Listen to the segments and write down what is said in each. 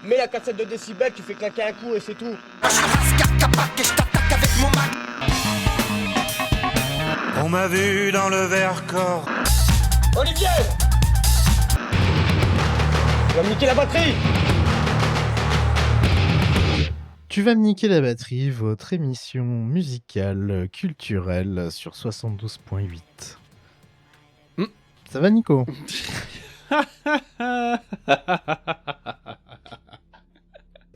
Mets la cassette de décibels, tu fais claquer un coup et c'est tout. On m'a vu dans le Vercors. Olivier! Tu vas me niquer la batterie! Tu vas me niquer la batterie, votre émission musicale, culturelle sur 72.8. Ça va, Nico?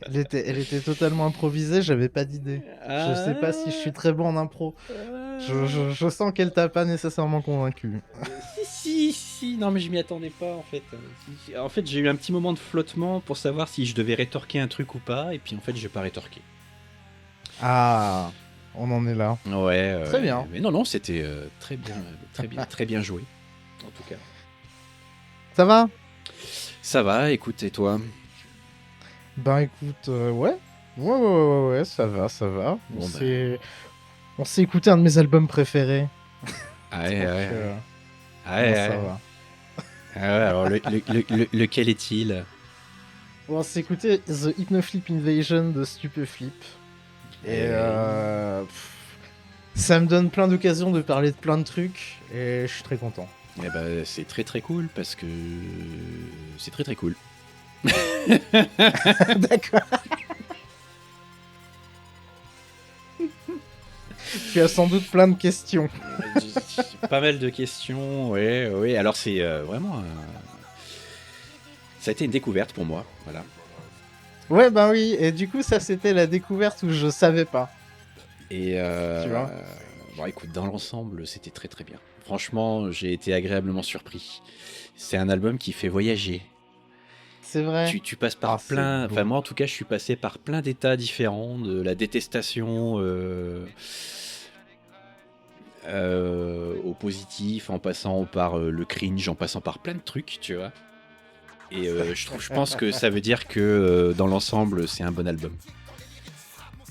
Elle était totalement improvisée, j'avais pas d'idée. Je sais pas si je suis très bon en impro. Je sens qu'elle t'a pas nécessairement convaincu. Si, non mais je m'y attendais pas en fait. En fait j'ai eu un petit moment de flottement pour savoir si je devais rétorquer un truc ou pas, et puis en fait j'ai pas rétorqué. Ah, on en est là. Ouais. Très bien. Mais non, c'était très bien joué, en tout cas. Ça va? Ça va, écoute, et toi? Ben écoute, ouais, ça va. Bon, On s'est écouté un de mes albums préférés. Ouais. Ça va. Alors lequel est-il? On s'est écouté The Hypnoflip Invasion de Stupeflip. Et ça me donne plein d'occasions de parler de plein de trucs et je suis très content. Eh ben, c'est très cool parce que c'est très cool. D'accord. Tu as sans doute plein de questions. J'ai pas mal de questions, ouais. Alors c'est vraiment ça a été une découverte pour moi, voilà. Ouais, ben oui, et du coup ça c'était la découverte où je savais pas. Et tu vois. Bon, écoute, dans l'ensemble, c'était très bien. Franchement, j'ai été agréablement surpris. C'est un album qui fait voyager. C'est vrai. Tu passes par plein... Enfin, moi, en tout cas, je suis passé par plein d'états différents, de la détestation au positif, en passant par le cringe, en passant par plein de trucs, tu vois. Et je pense que ça veut dire que, dans l'ensemble, c'est un bon album.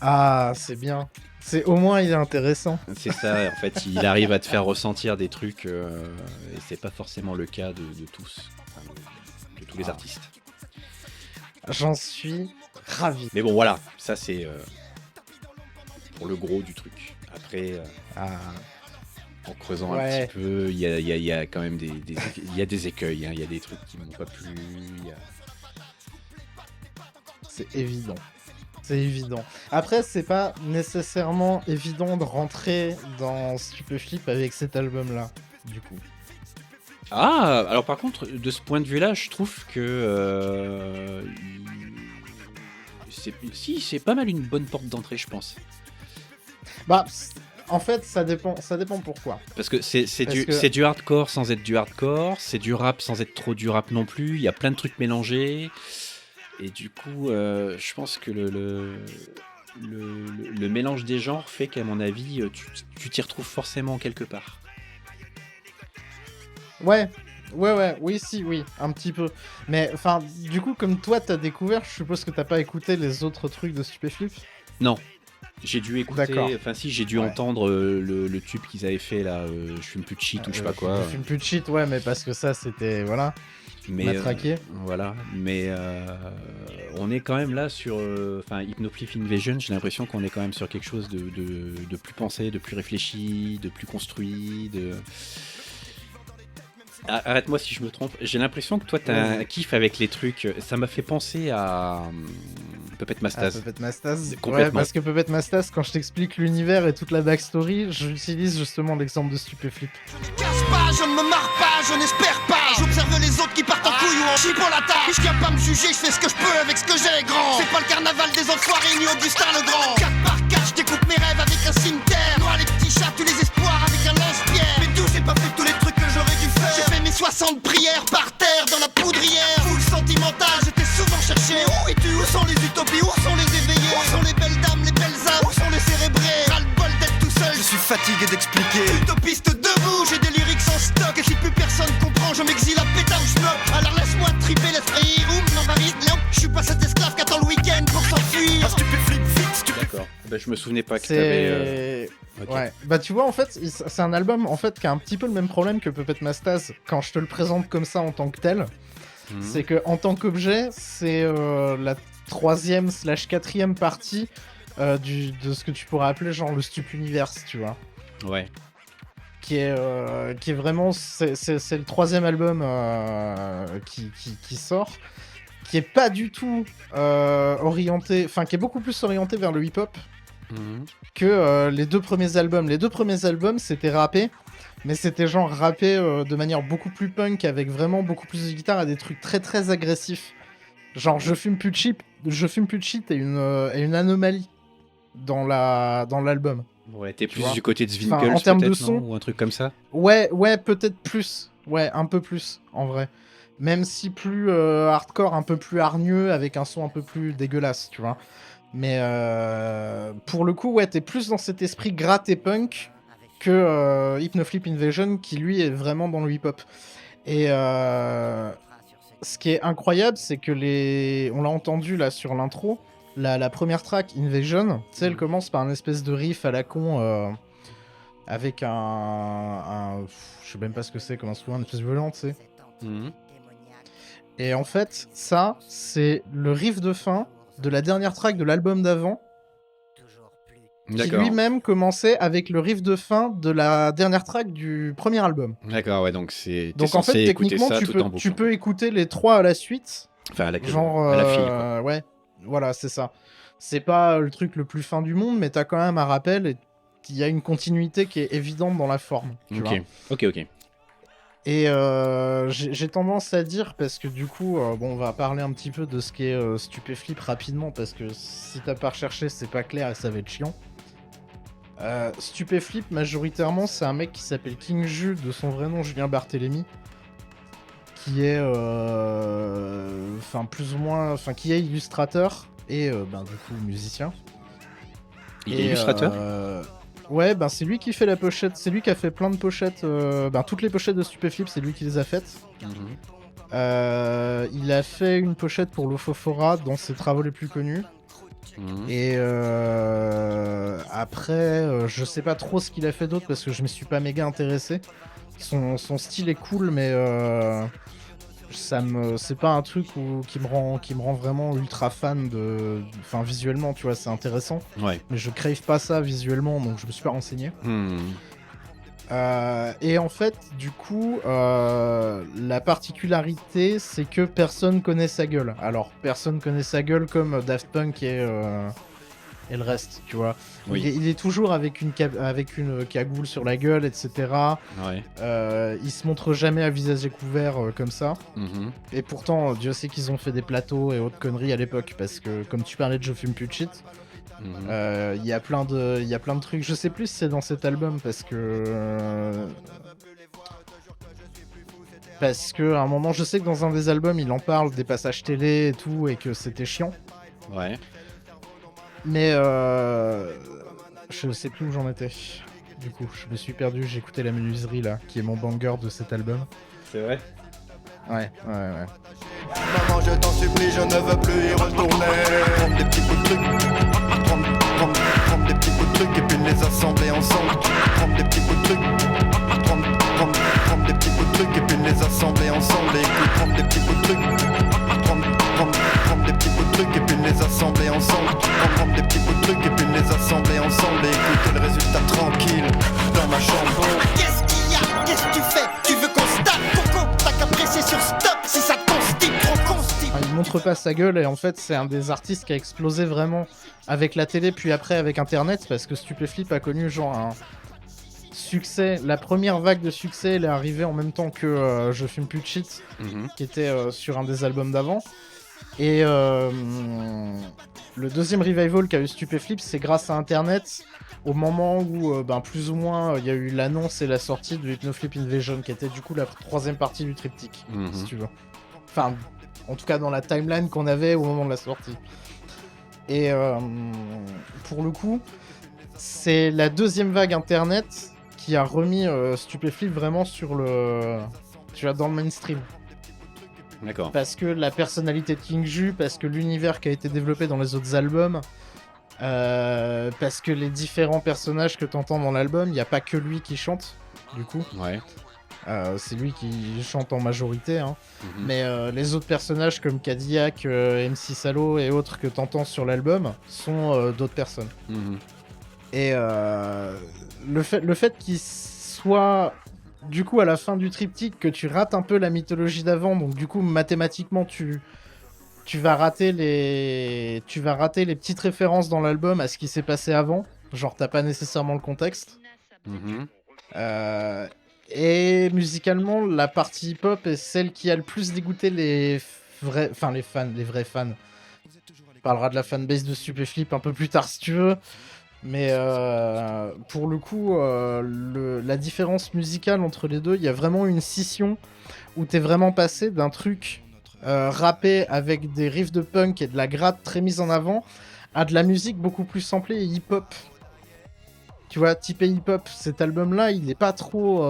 Ah, c'est bien. C'est au moins il est intéressant. C'est ça, en fait, il arrive à te faire ressentir des trucs, et c'est pas forcément le cas de tous, de tous les artistes. J'en suis ravi. Mais bon, voilà, ça c'est pour le gros du truc. Après, en creusant un petit peu, il y a quand même il y a des écueils, hein, il y a des trucs qui m'ont pas plu. C'est évident. C'est évident. Après, c'est pas nécessairement évident de rentrer dans Stupeflip avec cet album-là, du coup. Ah, alors par contre, de ce point de vue-là, je trouve que c'est pas mal une bonne porte d'entrée, je pense. Bah, en fait, ça dépend pourquoi. Parce que c'est du hardcore sans être du hardcore, c'est du rap sans être trop du rap non plus, il y a plein de trucs mélangés. Et du coup, je pense que le mélange des genres fait qu'à mon avis, tu t'y retrouves forcément quelque part. Ouais, oui, un petit peu. Mais, enfin, du coup, comme toi, t'as découvert, je suppose que t'as pas écouté les autres trucs de Stupeflip ? Non, j'ai dû écouter, D'accord. enfin si, j'ai dû entendre le tube qu'ils avaient fait, là, je fume plus de shit ou je sais pas quoi. Je fume plus de shit, ouais, mais parce que ça, c'était, voilà, matraqué. Voilà, mais on est quand même là sur, Hypnoflip Invasion, j'ai l'impression qu'on est quand même sur quelque chose de plus pensé, de plus réfléchi, de plus construit, Arrête-moi si je me trompe, j'ai l'impression que toi t'as un kiff avec les trucs, ça m'a fait penser à Puppet Mastaz. Puppet Mastaz. Complètement. Ouais, parce que Puppet Mastaz, quand je t'explique l'univers et toute la backstory, j'utilise justement l'exemple de Stupeflip. Je ne casse pas, je ne me marre pas, je n'espère pas. J'observe les autres qui partent en couille ou en chie pour la tâche. Je viens pas me juger, je fais ce que je peux avec ce que j'ai, grand. C'est pas le carnaval des enfoirés ni Augustin le Grand. 4 par 4, je découpe mes rêves avec un cimetière. Noie les petits chats, tous les espoirs avec un lance-pierre. Mais d'où j'ai pas fait tous les trucs que j'aurais dû faire. J'ai fait mes 60 prières par terre dans la poudrière. Full sentimental, j'étais souvent cherché. Mais où es-tu? Où sont les utopies? Où sont les éveillés? Où sont les belles dames, les belles âmes? Où sont les cérébrés? Ras-le-bol d'être tout seul, je suis fatigué d'expliquer. Utopiste debout, j'ai des lyrics en stock. Et si plus personne comprend, je m'exile à pétard ou je bloque. Alors laisse-moi triper l'esprit, ou non, Marie, non. Je suis pas cet esclave qui attend le week-end pour s'enfuir. Stupeflip, D'accord, je me souvenais pas que t'avais... Okay. Ouais, bah tu vois en fait c'est un album en fait qui a un petit peu le même problème que Puppet Mastaz quand je te le présente comme ça en tant que tel. c'est que en tant qu'objet, c'est la 3e/4e partie de ce que tu pourrais appeler genre le Stup Universe, tu vois. Ouais. Qui est vraiment... C'est le 3e album qui sort, qui est pas du tout orienté... Enfin, qui est beaucoup plus orienté vers le hip-hop que les 2 premiers albums. Les 2 premiers albums, c'était rappé, mais c'était genre rappé de manière beaucoup plus punk, avec vraiment beaucoup plus de guitare et des trucs très très agressifs. Genre, je fume plus de shit et une anomalie dans l'album. Ouais, t'es plus vois. du côté de Enfin, Zwinkels en termes de peut-être, son, non ou un truc comme ça. Ouais, peut-être plus. Ouais, un peu plus, en vrai. Même si plus hardcore, un peu plus hargneux, avec un son un peu plus dégueulasse, tu vois. Mais pour le coup, ouais, t'es plus dans cet esprit gratte et punk que Hypnoflip Invasion, qui lui est vraiment dans le hip-hop. Et ce qui est incroyable, c'est que on l'a entendu là sur l'intro, la première track, Invasion, tu sais, elle commence par une espèce de riff à la con, avec je sais même pas ce que c'est, comme instrument, une espèce de violon, tu sais. Et en fait, ça, c'est le riff de fin de la dernière track de l'album d'avant, qui lui-même commençait avec le riff de fin de la dernière track du premier album. D'accord, ouais, donc en fait, techniquement, tu peux écouter les 3 à la suite. Enfin, à la file, quoi. Ouais, voilà, c'est ça. C'est pas le truc le plus fin du monde, mais t'as quand même un rappel et il y a une continuité qui est évidente dans la forme. Tu vois. Ok. Et j'ai tendance à dire, parce que du coup, on va parler un petit peu de ce qui est Stupéflip rapidement, parce que si t'as pas recherché, c'est pas clair et ça va être chiant. Stupéflip, majoritairement, c'est un mec qui s'appelle King Ju, de son vrai nom Julien Barthélémy, qui est, plus ou moins, qui est illustrateur et du coup musicien. Il est illustrateur Ouais, c'est lui qui fait la pochette, c'est lui qui a fait plein de pochettes, toutes les pochettes de Stupéflip, c'est lui qui les a faites. Il a fait une pochette pour l'Ofofora dans ses travaux les plus connus. Et après, je sais pas trop ce qu'il a fait d'autre parce que je me suis pas méga intéressé. Son style est cool, mais c'est pas un truc qui me rend vraiment ultra fan visuellement, tu vois, c'est intéressant. Ouais. Mais je crave pas ça visuellement, donc je me suis pas renseigné. Et en fait, du coup, la particularité, c'est que personne connaît sa gueule. Alors, personne connaît sa gueule comme Daft Punk et le reste, tu vois. Oui. Il est toujours avec une cagoule sur la gueule, etc. Ouais. Il se montre jamais à visage découvert comme ça. Et pourtant, Dieu sait qu'ils ont fait des plateaux et autres conneries à l'époque, parce que, comme tu parlais de Je fume plus de shit, il y a plein de trucs. Je sais plus si c'est dans cet album, parce que à un moment, je sais que dans un des albums, il en parle des passages télé et tout, et que c'était chiant. Ouais. Mais je sais plus où j'en étais. Du coup, je me suis perdu. J'ai écouté La Menuiserie là, qui est mon banger de cet album. C'est vrai. Ouais. Maman, je t'en supplie, je ne veux plus y retourner. Prendre des petits bouts de trucs, prendre des petits bouts de trucs et puis les assembler ensemble. Prendre des petits bouts de trucs, prendre des petits bouts de trucs et puis les assembler ensemble. Et écoute, prendre des petits bouts de trucs, prendre des petits bouts de trucs et puis les assembler ensemble. Prendre des petits bouts de trucs et puis les assembler ensemble. Et écouter le résultat tranquille dans ma chambre. Qu'est-ce qu'il y a? Qu'est-ce que tu fais? Tu veux qu'on se tape? Coco, t'as qu'à presser sur stop si ça te constipe, trop constipe. Il montre pas sa gueule, et en fait, c'est un des artistes qui a explosé vraiment avec la télé, puis après avec Internet, parce que Stupéflip a connu genre un succès. La première vague de succès, elle est arrivée en même temps que Je fume plus de shit, qui était sur un des albums d'avant. Et le deuxième revival qu'a eu Stupéflip, c'est grâce à Internet, au moment où plus ou moins il y a eu l'annonce et la sortie de Hypnoflip Invasion, qui était du coup la 3e partie du triptyque, si tu veux. Enfin, en tout cas dans la timeline qu'on avait au moment de la sortie. Et pour le coup, c'est la 2e vague Internet qui a remis Stupéflip vraiment sur dans le mainstream. D'accord. Parce que la personnalité de King Ju, parce que l'univers qui a été développé dans les autres albums, parce que les différents personnages que t'entends dans l'album, il n'y a pas que lui qui chante, du coup. Ouais. C'est lui qui chante en majorité, hein. Mhm. Mais les autres personnages comme Cadillac, MC Salo et autres que t'entends sur l'album sont d'autres personnes. Mhm. Et le fait qu'il soit du coup à la fin du triptyque que tu rates un peu la mythologie d'avant, donc du coup mathématiquement tu vas rater les petites références dans l'album à ce qui s'est passé avant, genre t'as pas nécessairement le contexte. Mhm. Et musicalement, la partie hip-hop est celle qui a le plus dégoûté les vrais fans. On parlera de la fanbase de Stupéflip un peu plus tard si tu veux. Mais pour le coup, la différence musicale entre les deux, il y a vraiment une scission où t'es vraiment passé d'un truc rappé avec des riffs de punk et de la gratte très mise en avant à de la musique beaucoup plus samplée et hip-hop. Tu vois, typé hip-hop, cet album-là, il est pas trop...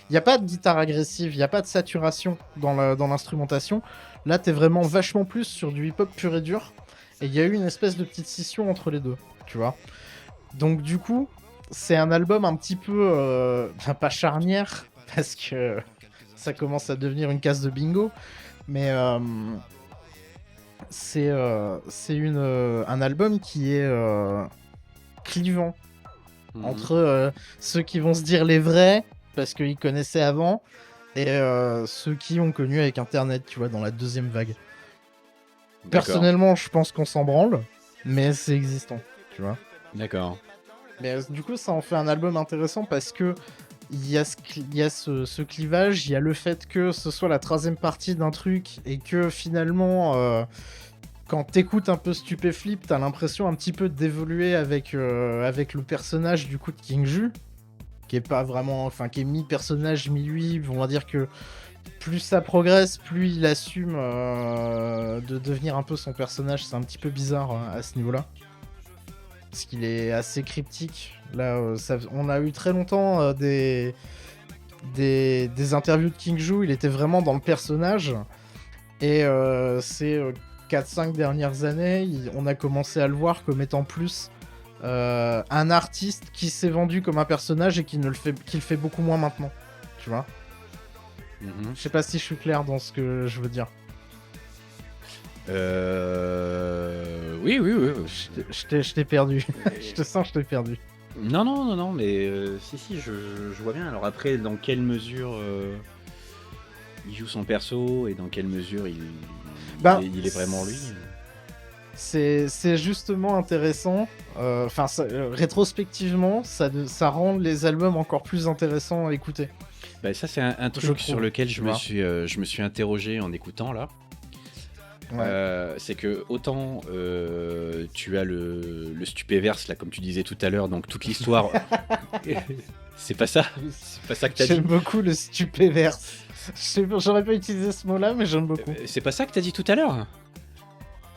Il n'y a pas de guitare agressive, il n'y a pas de saturation dans l'instrumentation. Là, t'es vraiment vachement plus sur du hip-hop pur et dur. Et il y a eu une espèce de petite scission entre les deux, tu vois. Donc du coup, c'est un album un petit peu... pas charnière, parce que ça commence à devenir une case de bingo. Mais c'est un album qui est clivant. Mhm. Entre ceux qui vont se dire les vrais, parce qu'ils connaissaient avant, et ceux qui ont connu avec Internet, tu vois, dans la deuxième vague. D'accord. Personnellement, je pense qu'on s'en branle, mais c'est existant, tu vois. D'accord. Mais du coup, ça en fait un album intéressant parce que il y a ce clivage, il y a le fait que ce soit la troisième partie d'un truc et que finalement, quand t'écoutes un peu Stupéflip, t'as l'impression un petit peu d'évoluer avec le personnage du coup de King Ju, qui est pas vraiment, enfin qui est mi-personnage, mi-lui. On va dire que plus ça progresse, plus il assume de devenir un peu son personnage. C'est un petit peu bizarre à ce niveau-là. Parce qu'il est assez cryptique. Là, on a eu très longtemps des interviews de King Ju, il était vraiment dans le personnage. Et ces 4-5 dernières années, on a commencé à le voir comme étant plus un artiste qui s'est vendu comme un personnage et qui le fait beaucoup moins maintenant. Tu vois ? Mhm. Je sais pas si je suis clair dans ce que je veux dire. Oui. Je t'ai perdu. Je te sens que je t'ai perdu. Non, mais si, je vois bien. Alors après, dans quelle mesure il joue son perso et dans quelle mesure il est vraiment lui. C'est justement intéressant. Enfin, rétrospectivement, ça rend les albums encore plus intéressants à écouter. Bah, ça, c'est un truc sur lequel je me suis interrogé en écoutant là. Ouais. C'est que autant tu as le Stupéverse là, comme tu disais tout à l'heure, donc toute l'histoire. C'est pas ça que t'as dit. J'aime beaucoup le Stupéverse. J'aurais pas utilisé ce mot-là, mais j'aime beaucoup. C'est pas ça que t'as dit tout à l'heure.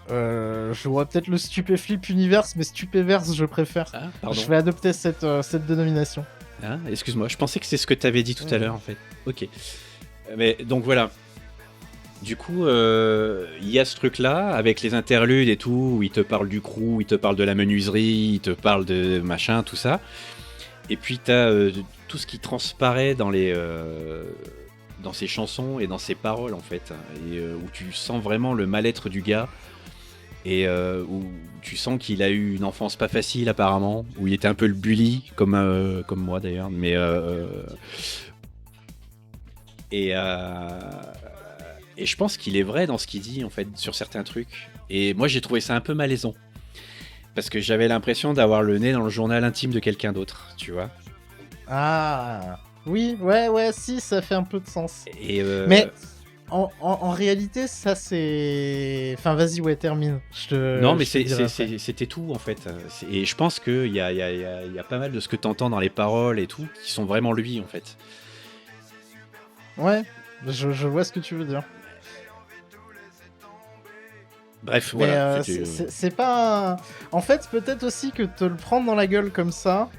Je vois peut-être le Stupéflip Universe, mais Stupéverse, je préfère. Ah, pardon. Je vais adopter cette dénomination. Ah, excuse-moi, je pensais que c'est ce que t'avais dit tout à l'heure en fait. Ok. Mais donc voilà. Du coup, il y a ce truc-là, avec les interludes et tout, où il te parle du crew, il te parle de la menuiserie, il te parle de machin, tout ça. Et puis t'as tout ce qui transparaît dans ses chansons et dans ses paroles, en fait. Et où tu sens vraiment le mal-être du gars. Et où tu sens qu'il a eu une enfance pas facile, apparemment. Où il était un peu le bully, comme moi, d'ailleurs. Mais... Et je pense qu'il est vrai dans ce qu'il dit, en fait, sur certains trucs. Et moi, j'ai trouvé ça un peu malaisant. Parce que j'avais l'impression d'avoir le nez dans le journal intime de quelqu'un d'autre, tu vois. Ah, oui, ouais, si, ça fait un peu de sens. Et Mais en réalité, ça c'est... Enfin, vas-y, ouais, termine. Non, mais c'était tout, en fait. Et je pense qu'il y a pas mal de ce que t'entends dans les paroles et tout, qui sont vraiment lui, en fait. Ouais, je vois ce que tu veux dire. Bref, mais voilà. C'est pas... En fait, peut-être aussi que te le prendre dans la gueule comme ça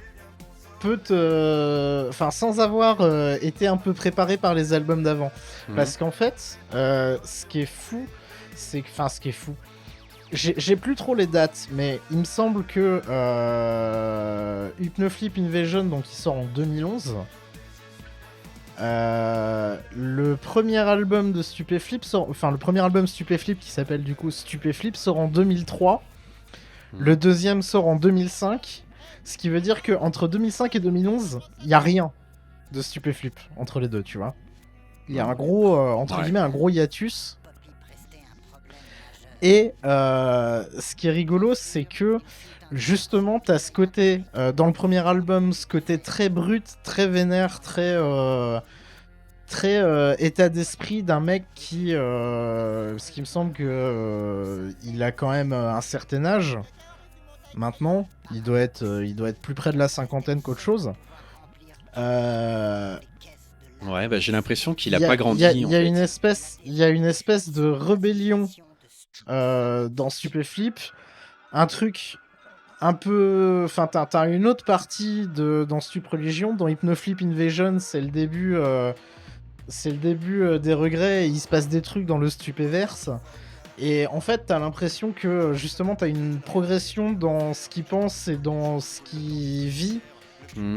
peut te... Enfin, sans avoir été un peu préparé par les albums d'avant. Parce qu'en fait, ce qui est fou, c'est... Enfin, ce qui est fou... J'ai plus trop les dates, mais il me semble que Hypnoflip Invasion, donc il sort en 2011... Le premier album de Stupéflip le premier album Stupéflip qui s'appelle du coup Stupéflip sort en 2003. Le deuxième sort en 2005. Ce qui veut dire que entre 2005 et 2011, il y a rien de Stupéflip entre les deux, tu vois. Il y a un gros entre guillemets un gros hiatus. Et ce qui est rigolo, c'est que justement, t'as ce côté, dans le premier album, ce côté très brut, très vénère, très état d'esprit d'un mec qui, ce qui me semble que il a quand même un certain âge. Maintenant, il doit être plus près de la cinquantaine qu'autre chose. Ouais, bah, j'ai l'impression qu'il a pas grandi. Il y a une espèce de rébellion dans Stupéflip, un truc un peu, enfin t'as une autre partie dans Stup Religion, dans Hypnoflip Invasion, c'est le début des regrets, et il se passe des trucs dans le Stupéverse, et en fait t'as l'impression que justement t'as une progression dans ce qu'il pense et dans ce qu'il vit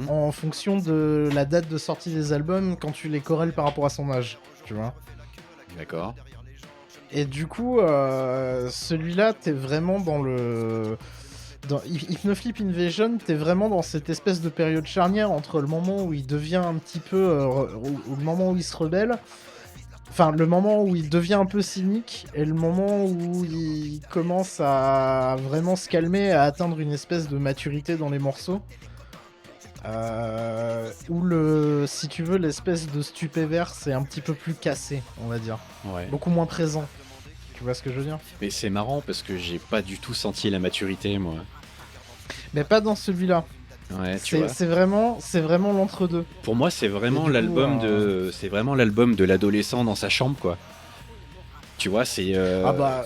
en fonction de la date de sortie des albums quand tu les corrèles par rapport à son âge, tu vois. D'accord. Et du coup, celui-là, t'es vraiment dans Hypnoflip Invasion, t'es vraiment dans cette espèce de période charnière entre le moment où il devient un petit peu... ou le moment où il se rebelle, enfin, le moment où il devient un peu cynique, et le moment où il commence à vraiment se calmer, à atteindre une espèce de maturité dans les morceaux. Où si tu veux, l'espèce de Stupéverse est un petit peu plus cassé, on va dire. Ouais. Beaucoup moins présent. Tu vois ce que je veux dire? Mais c'est marrant parce que j'ai pas du tout senti la maturité, moi. Mais pas dans celui-là. Ouais, tu vois. C'est vraiment l'entre-deux. Pour moi, c'est vraiment Et du l'album coup, c'est vraiment l'album de l'adolescent dans sa chambre, quoi. Tu vois, c'est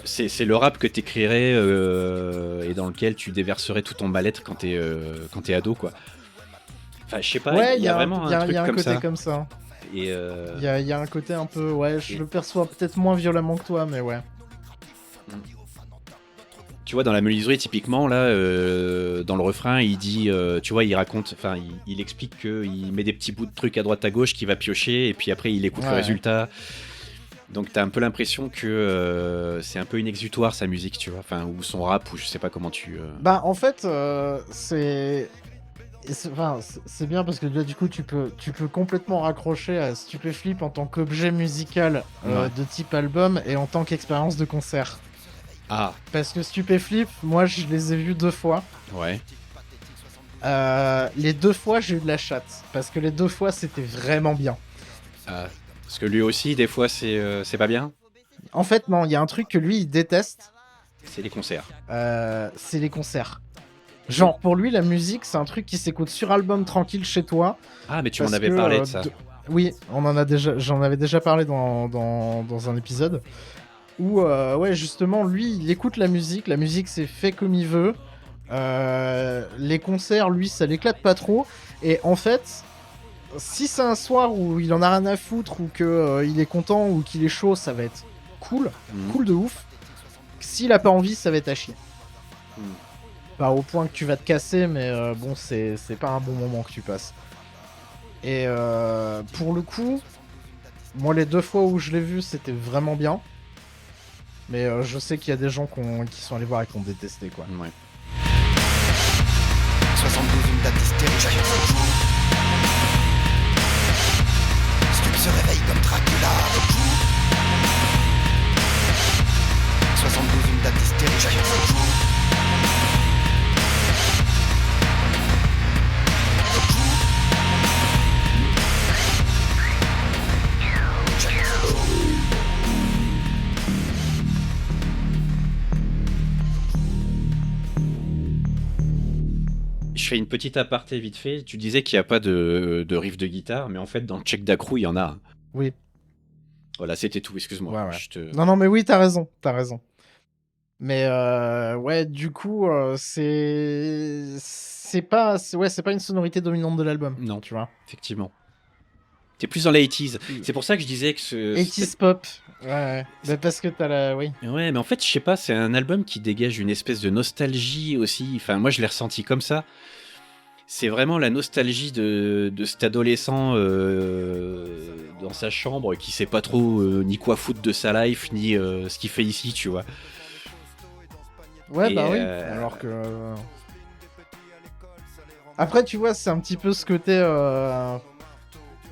c'est le rap que t'écrirais et dans lequel tu déverserais tout ton mal-être quand t'es ado, quoi. Enfin, je sais pas, ouais, il y a vraiment un truc comme ça. Comme ça. Et Il y a un côté un peu, ouais, je le perçois peut-être moins violemment que toi, mais ouais. tu vois, dans la menuiserie, typiquement, là, dans le refrain, il dit, tu vois, il raconte, enfin, il explique qu'il met des petits bouts de trucs à droite à gauche qu'il va piocher, et puis après, il écoute le résultat. Donc, t'as un peu l'impression que c'est un peu une exutoire, sa musique, tu vois, enfin, ou son rap, ou je sais pas comment tu... Bah, en fait, c'est bien parce que là, du coup, tu peux complètement raccrocher à Stupéflip en tant qu'objet musical de type album et en tant qu'expérience de concert. Ah. Parce que Stupéflip, moi, je les ai vus 2 fois. Ouais. Les 2 fois, j'ai eu de la chatte. Parce que les 2 fois, c'était vraiment bien. Parce que lui aussi, des fois, c'est pas bien. En fait, non, il y a un truc que lui, il déteste. C'est les concerts. C'est les concerts. Genre, pour lui, la musique, c'est un truc qui s'écoute sur album tranquille chez toi. Ah, mais tu m'en avais parlé de ça. Oui, j'en avais déjà parlé dans un épisode. Où, ouais, justement, lui, il écoute la musique c'est fait comme il veut. Les concerts, lui, ça l'éclate pas trop. Et en fait, si c'est un soir où il en a rien à foutre, ou qu'il est content, ou qu'il est chaud, ça va être cool de ouf. S'il a pas envie, ça va être à chier. Pas au point que tu vas te casser, mais bon, c'est pas un bon moment que tu passes. Et pour le coup, moi, les 2 fois où je l'ai vu, c'était vraiment bien. Mais je sais qu'il y a des gens qui sont allés voir et qui ont détesté, quoi. Ouais. 72, une date hystérique. Stup se réveille comme Dracula. 72, une date hystérique. Je fais une petite aparté vite fait. Tu disais qu'il n'y a pas de riff de guitare, mais en fait, dans le Check d'Akrou, il y en a. Oui. Voilà, c'était tout, excuse-moi. Ouais. Non, mais oui, t'as raison. Mais ouais, du coup, c'est pas une sonorité dominante de l'album. Non, tu vois. Effectivement. T'es plus dans les 80s. C'est pour ça que je disais que 80s pop. Ouais. Bah parce que t'as la... Oui. Ouais, mais en fait, je sais pas, c'est un album qui dégage une espèce de nostalgie aussi. Enfin, moi, je l'ai ressenti comme ça. c'est vraiment la nostalgie de cet adolescent dans sa chambre qui sait pas trop ni quoi foutre de sa life, ni ce qu'il fait ici, tu vois. Ouais, Et, bah oui. Alors que. Après, tu vois, c'est un petit peu ce côté.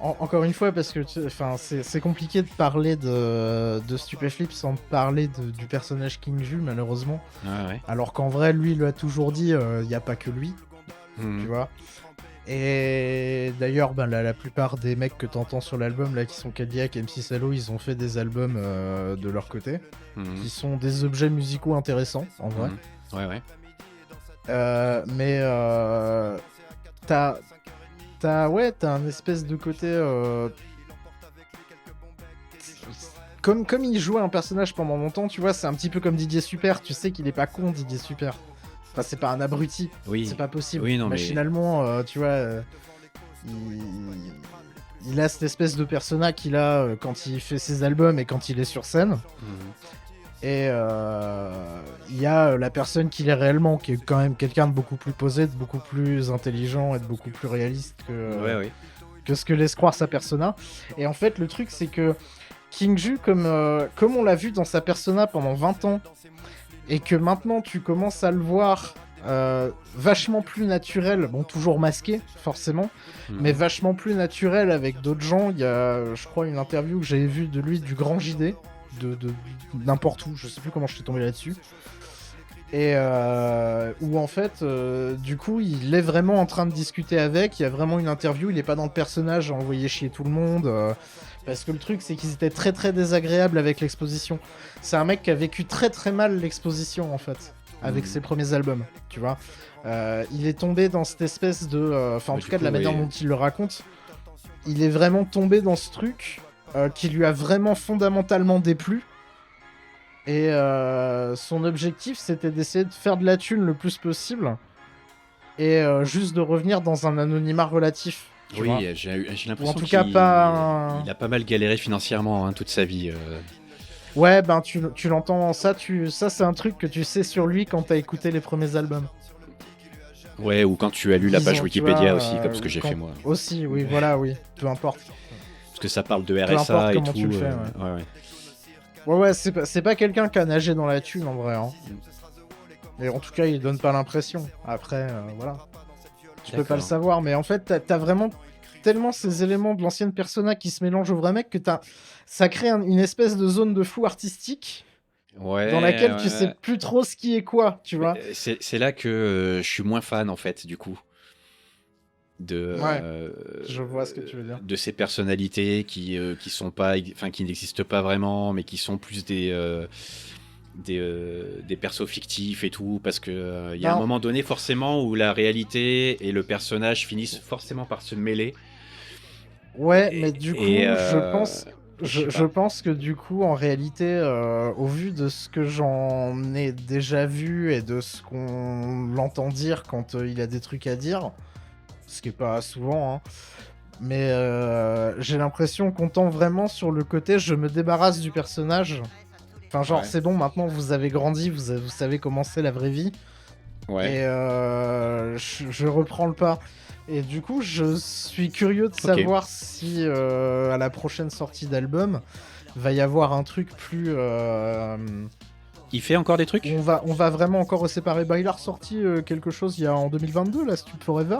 Encore une fois, parce que c'est compliqué de parler de Stupéflip sans parler du personnage King Ju, malheureusement. Ouais. Alors qu'en vrai, lui, il l'a toujours dit, il n'y a pas que lui, tu vois. Et d'ailleurs, ben, la plupart des mecs que t'entends sur l'album, là, qui sont Cadillac et MC Salo, ils ont fait des albums de leur côté, qui sont des objets musicaux intéressants, en vrai. Ouais. Mais t'as un espèce de côté... Comme il jouait un personnage pendant longtemps, tu vois, c'est un petit peu comme Didier Super, tu sais qu'il est pas con, Didier Super. Enfin, c'est pas un abruti, c'est pas possible. Oui, non, machinalement, tu vois, il a cette espèce de persona qu'il a quand il fait ses albums et quand il est sur scène. Et il y a la personne qu'il est réellement, qui est quand même quelqu'un de beaucoup plus posé, de beaucoup plus intelligent et de beaucoup plus réaliste que ce que laisse croire sa persona. Et en fait, le truc, c'est que King Ju, comme on l'a vu dans sa persona pendant 20 ans, et que maintenant tu commences à le voir vachement plus naturel, bon, toujours masqué, forcément, mais vachement plus naturel avec d'autres gens. Il y a, je crois, une interview que j'avais vue de lui, du Grand JD, de n'importe où, je sais plus comment je suis tombé là-dessus, et où en fait du coup il est vraiment en train de discuter avec, il y a vraiment une interview, il est pas dans le personnage à envoyer chier tout le monde, parce que le truc c'est qu'ils étaient très très désagréables avec l'exposition. C'est un mec qui a vécu très très mal l'exposition en fait, avec ses premiers albums, tu vois. Il est tombé dans cette espèce de... Enfin en tout cas de la manière dont il le raconte, il est vraiment tombé dans ce truc qui lui a vraiment fondamentalement déplu. Et son objectif, c'était d'essayer de faire de la thune le plus possible. Et juste de revenir dans un anonymat relatif. Oui, j'ai l'impression en tout cas, il a pas mal galéré financièrement toute sa vie. Ouais, ben tu l'entends, ça c'est un truc que tu sais sur lui quand t'as écouté les premiers albums. Ouais, ou quand tu as lu la page Wikipédia aussi, comme ce que j'ai fait moi. Aussi, oui, voilà, oui, peu importe. Parce que ça parle de RSA et tout. Tu le fais, ouais, c'est pas quelqu'un qui a nagé dans la thune en vrai. Hein. Et en tout cas, il donne pas l'impression. Après, voilà. Tu peux pas le savoir, mais en fait, t'as vraiment tellement ces éléments de l'ancienne persona qui se mélangent au vrai mec que ça crée une espèce de zone de flou artistique dans laquelle tu sais plus trop ce qui est quoi, tu vois. C'est là que je suis moins fan en fait, du coup. Je vois ce que tu veux dire. De ces personnalités qui sont pas, enfin qui n'existent pas vraiment, mais qui sont plus des persos fictifs et tout, parce que y a un moment donné forcément où la réalité et le personnage finissent forcément par se mêler. Ouais, mais du coup, je pense que du coup, en réalité, au vu de ce que j'en ai déjà vu et de ce qu'on l'entend dire quand il a des trucs à dire, ce qui est pas souvent, hein, mais j'ai l'impression qu'on tend vraiment sur le côté je me débarrasse du personnage. Enfin, genre, c'est bon, maintenant vous avez grandi, vous savez comment c'est la vraie vie. Ouais. Et je reprends le pas. Et du coup, je suis curieux de savoir si à la prochaine sortie d'album, va y avoir un truc plus... Il fait encore des trucs ? On va vraiment encore séparer. Bah, il a ressorti quelque chose en 2022, là, Stup Forever.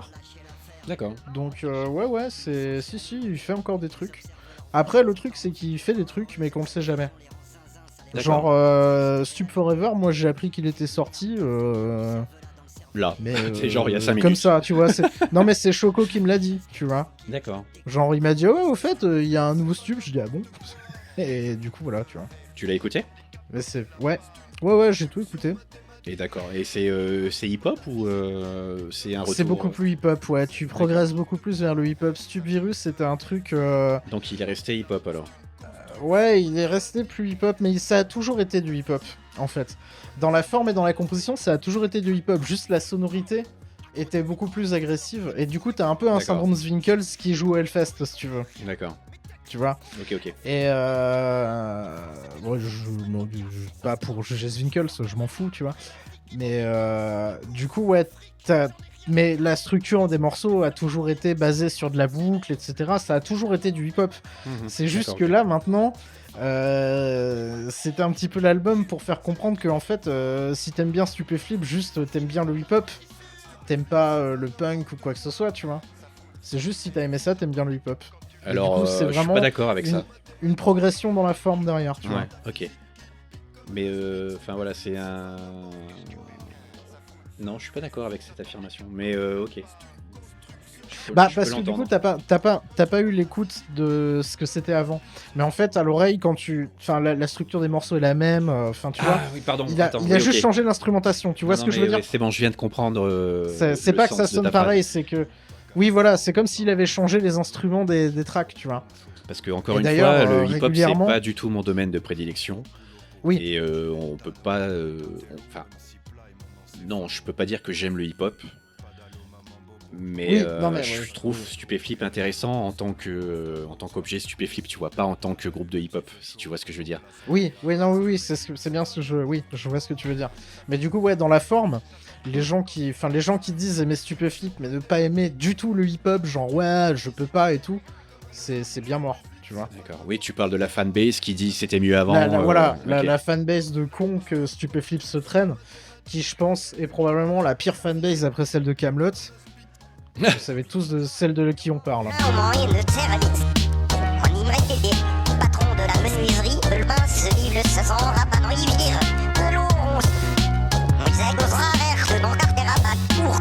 D'accord. Donc, ouais, c'est... Si, il fait encore des trucs. Après, le truc, c'est qu'il fait des trucs, mais qu'on le sait jamais. D'accord. Genre, Stup Forever, moi, j'ai appris qu'il était sorti... Là, mais c'est genre il y a 5 minutes. Comme ça, tu vois. Non, mais c'est Choco qui me l'a dit, tu vois. D'accord. Genre, il m'a dit, ouais, au fait, il y a un nouveau Stup. Je dis, ah bon. Et du coup, voilà, tu vois. Tu l'as écouté ? Mais c'est... Ouais, j'ai tout écouté. Et d'accord. Et c'est hip-hop ou c'est un retour ? C'est beaucoup plus hip-hop, ouais. Tu progresses beaucoup plus vers le hip-hop. Stup Virus, c'était un truc... Donc il est resté hip-hop alors ? Ouais, il est resté plus hip-hop, mais ça a toujours été du hip-hop, en fait. Dans la forme et dans la composition, ça a toujours été du hip-hop. Juste la sonorité était beaucoup plus agressive. Et du coup, t'as un peu un syndrome Zwinkels qui joue au Hellfest, si tu veux. D'accord. Tu vois. Ok. Et bon, pas pour juger Zwinkels, je m'en fous, tu vois. Mais du coup, ouais, t'as Mais la structure des morceaux a toujours été basée sur de la boucle, etc. Ça a toujours été du hip-hop. C'est juste D'accord, que ok. là, maintenant, c'était un petit peu l'album pour faire comprendre que, en fait, si t'aimes bien Stupéflip, juste t'aimes bien le hip-hop. T'aimes pas le punk ou quoi que ce soit, tu vois. C'est juste si t'as aimé ça, t'aimes bien le hip-hop. Et Alors, du coup, c'est je suis vraiment pas d'accord avec ça. une progression dans la forme derrière, tu vois. Ouais, ok. Mais enfin voilà, c'est un. Non, je suis pas d'accord avec cette affirmation. Mais ok. Bah, Je peux parce que du coup, l'entendre. t'as pas eu l'écoute de ce que c'était avant. Mais en fait, à l'oreille, quand tu. Enfin, la structure des morceaux est la même. Enfin, tu vois. Ah oui, pardon. Il a, Attends, il a oui, juste ok. changé l'instrumentation. Tu vois Non, ce non, que je mais veux dire? ouais, c'est bon, je viens de comprendre. C'est le pas que ça sens de sonne ta phrase. pareil, c'est que. Oui, voilà, c'est comme s'il avait changé les instruments des tracks, tu vois. Parce que encore Et une d'ailleurs, fois, le hip-hop régulièrement- c'est pas du tout mon domaine de prédilection. Oui. Et on peut pas. Enfin, non, je peux pas dire que j'aime le hip-hop. Mais, Oui, non, mais je ouais. trouve Stupéflip intéressant en tant qu'objet Stupéflip, tu vois, pas en tant que groupe de hip-hop, si tu vois ce que je veux dire. Oui, oui, c'est bien ce que je. Oui, je vois ce que tu veux dire. Mais du coup, ouais, dans la forme, les gens qui disent aimer Stupéflip, mais ne pas aimer du tout le hip-hop, genre ouais, je peux pas et tout, c'est bien mort, tu vois. D'accord. Oui, tu parles de la fanbase qui dit c'était mieux avant. Voilà, ok. la fanbase de cons que Stupéflip se traîne, qui je pense est probablement la pire fanbase après celle de Camelot. Vous savez tous de celle de qui on parle. Au moyen de céramique, on y met des patron de la menuiserie, le mince, le 500, la panne rivière, de l'eau ronce, Moïse Gozra verte, dans Carter à pas court.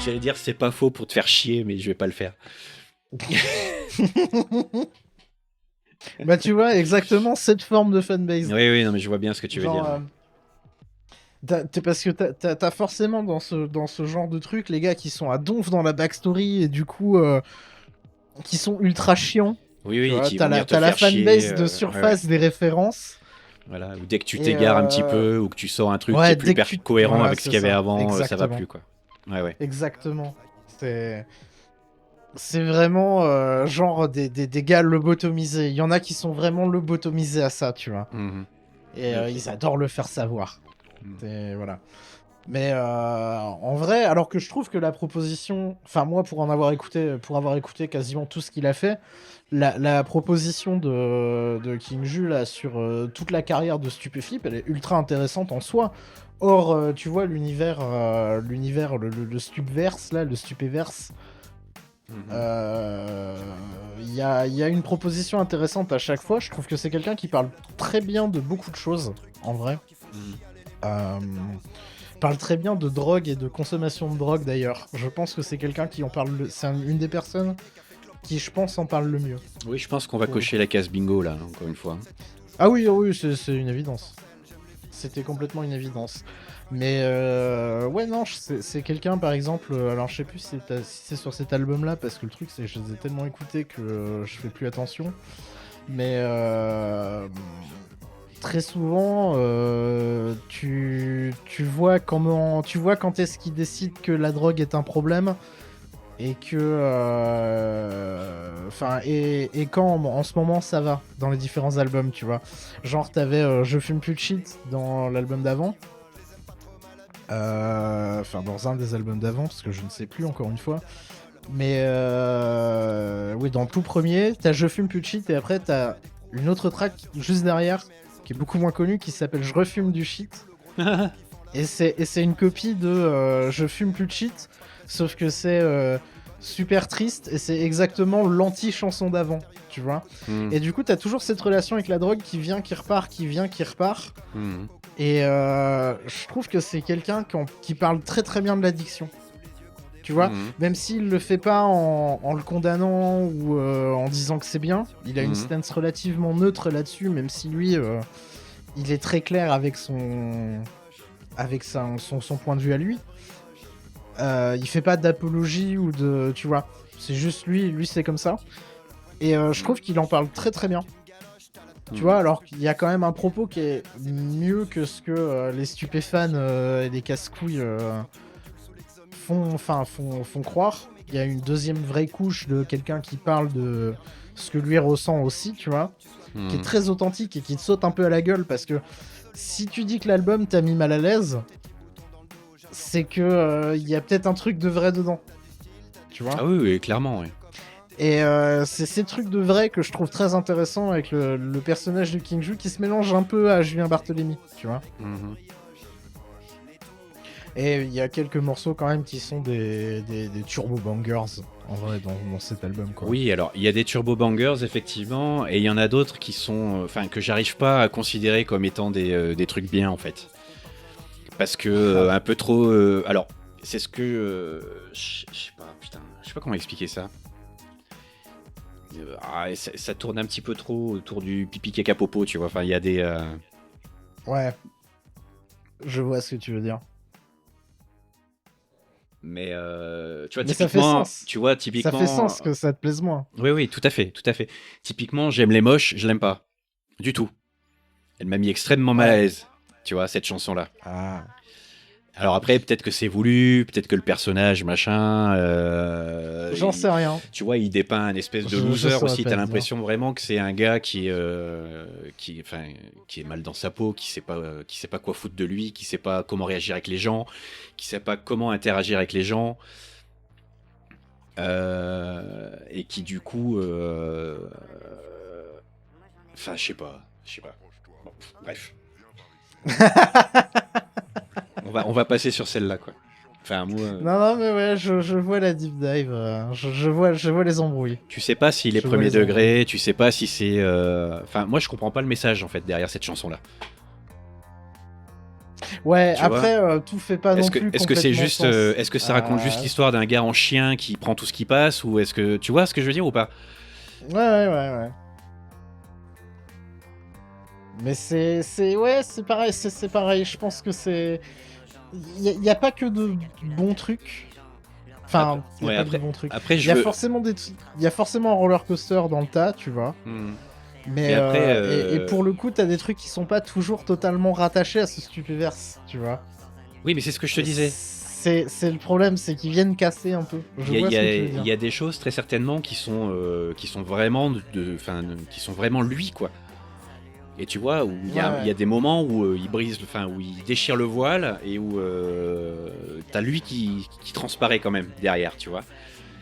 J'allais dire c'est pas faux pour te faire chier, mais je vais pas le faire. Bah tu vois, exactement cette forme de fanbase. Oui, oui, non, mais je vois bien ce que tu veux Genre, dire. parce que t'as forcément dans ce genre de truc les gars qui sont à donf dans la backstory et du coup qui sont ultra chiants. Oui, Tu oui, vois, qui vont venir te t'as la faire chier, fanbase de ouais, surface ouais. des références. Voilà, ou dès que tu Et, t'égares un petit peu, ou que tu sors un truc ouais, qui est plus dès que tu- cohérent voilà, avec ce c'est qu'il y avait ça. avant, ça va Exactement. plus, quoi. Ouais, ouais. Exactement. C'est vraiment genre des gars lobotomisés. Il y en a qui sont vraiment lobotomisés à ça, tu vois. Mhm. Et Ok. ils adorent le faire savoir. Mhm. Voilà. Mais en vrai, alors que je trouve que la proposition, enfin moi pour avoir écouté quasiment tout ce qu'il a fait, la proposition de King Ju là sur toute la carrière de Stupéflip, elle est ultra intéressante en soi. Or, tu vois l'univers, le Stupverse là, le Stupéverse, Mhm. il y a une proposition intéressante à chaque fois. Je trouve que c'est quelqu'un qui parle très bien de beaucoup de choses, en vrai. Mhm. Parle très bien de drogue et de consommation de drogue d'ailleurs. Je pense que c'est quelqu'un qui en parle. C'est une des personnes qui, je pense, en parle le mieux. Oui, je pense qu'on va cocher la case bingo, là, encore une fois. Ah oui, c'est une évidence. C'était complètement une évidence. Mais ouais, non, c'est quelqu'un, par exemple. Alors, je sais plus si c'est sur cet album-là, parce que le truc, c'est que je les ai tellement écoutés que je fais plus attention. Mais très souvent, tu vois quand est-ce qu'il décide que la drogue est un problème et que et quand en ce moment ça va dans les différents albums, tu vois. Genre t'avais Je fume plus de shit dans l'album d'avant. Enfin dans un des albums d'avant, parce que je ne sais plus encore une fois. Mais oui, dans le tout premier, t'as Je fume plus de shit et après t'as une autre track juste derrière qui est beaucoup moins connue qui s'appelle Je refume du shit. et c'est une copie de Je fume plus de shit, sauf que c'est super triste et c'est exactement l'anti-chanson d'avant, tu vois. Mhm. Et du coup, t'as toujours cette relation avec la drogue qui vient, qui repart, qui vient, qui repart. Mhm. Et je trouve que c'est quelqu'un qui parle très très bien de l'addiction. Tu vois, Mhm. même s'il le fait pas en le condamnant ou en disant que c'est bien, il a une Mhm. stance relativement neutre là-dessus, même si lui, il est très clair avec son point de vue à lui. Il fait pas d'apologie ou de, tu vois, c'est juste lui c'est comme ça. Et je trouve qu'il en parle très très bien. Tu vois, alors qu'il y a quand même un propos qui est mieux que ce que les stupéfans et les casse-couilles font croire. Il y a une deuxième vraie couche de quelqu'un qui parle de ce que lui ressent aussi, tu vois, qui est très authentique et qui te saute un peu à la gueule, parce que si tu dis que l'album t'a mis mal à l'aise, c'est que y a peut-être un truc de vrai dedans, tu vois. Ah oui, clairement, oui. Et c'est ces trucs de vrai que je trouve très intéressants avec le personnage de King Ju qui se mélange un peu à Julien Barthélémy, tu vois. Et il y a quelques morceaux quand même qui sont des turbo bangers en vrai dans cet album, quoi. Oui, alors il y a des turbo bangers effectivement, et il y en a d'autres qui sont, enfin que j'arrive pas à considérer comme étant des trucs bien en fait, parce que un peu trop. Alors c'est ce que je sais pas, putain, je sais pas comment expliquer ça. Ça tourne un petit peu trop autour du pipi caca popo, tu vois. Enfin, il y a des. Ouais. Je vois ce que tu veux dire. Mais tu vois, Mais ça fait typiquement, sens. tu vois, typiquement. Ça fait sens que ça te plaise moins. Oui, tout à fait. Typiquement, j'aime les moches, je l'aime pas du tout. Elle m'a mis extrêmement mal à l'aise, tu vois, cette chanson-là. Ah. Alors après, peut-être que c'est voulu, peut-être que le personnage, machin... J'en sais rien. Tu vois, il dépeint un espèce de Je loser saurais aussi. pas T'as te l'impression vraiment que c'est un gars qui est mal dans sa peau, qui sait pas quoi foutre de lui, qui sait pas comment réagir avec les gens, qui sait pas comment interagir avec les gens, et qui du coup, enfin, je sais pas. Bon, bref. On va passer sur celle-là, quoi. Enfin, moi, Non, mais ouais, je vois la deep dive. Je vois les embrouilles. tu sais pas s'il est Je vois premier les degré, tu sais pas si c'est. Enfin, moi, je comprends pas le message en fait derrière cette chanson-là. Ouais, Tu après, tout fait pas non Est-ce que plus. est-ce que c'est complètement juste, sens. est-ce que ça raconte juste l'histoire d'un gars en chien qui prend tout ce qui passe, ou est-ce que tu vois ce que je veux dire ou pas? Ouais. Mais c'est pareil, c'est pareil. Je pense que c'est. Il y a pas que de bons trucs. Enfin, il y a pas que de bons trucs. Après, Il y a forcément un roller coaster dans le tas, tu vois. Mais Et après, et pour le coup, t'as des trucs qui sont pas toujours totalement rattachés à ce stupéverse, tu vois. Oui, mais c'est ce que je te disais. C'est le problème, c'est qu'ils viennent casser un peu. Je vois ce que tu veux dire. Il y a des choses très certainement qui sont vraiment qui sont vraiment lui, quoi. Et tu vois, où il y a des moments où il brise, où il déchire le voile et où t'as lui qui transparaît quand même derrière, tu vois.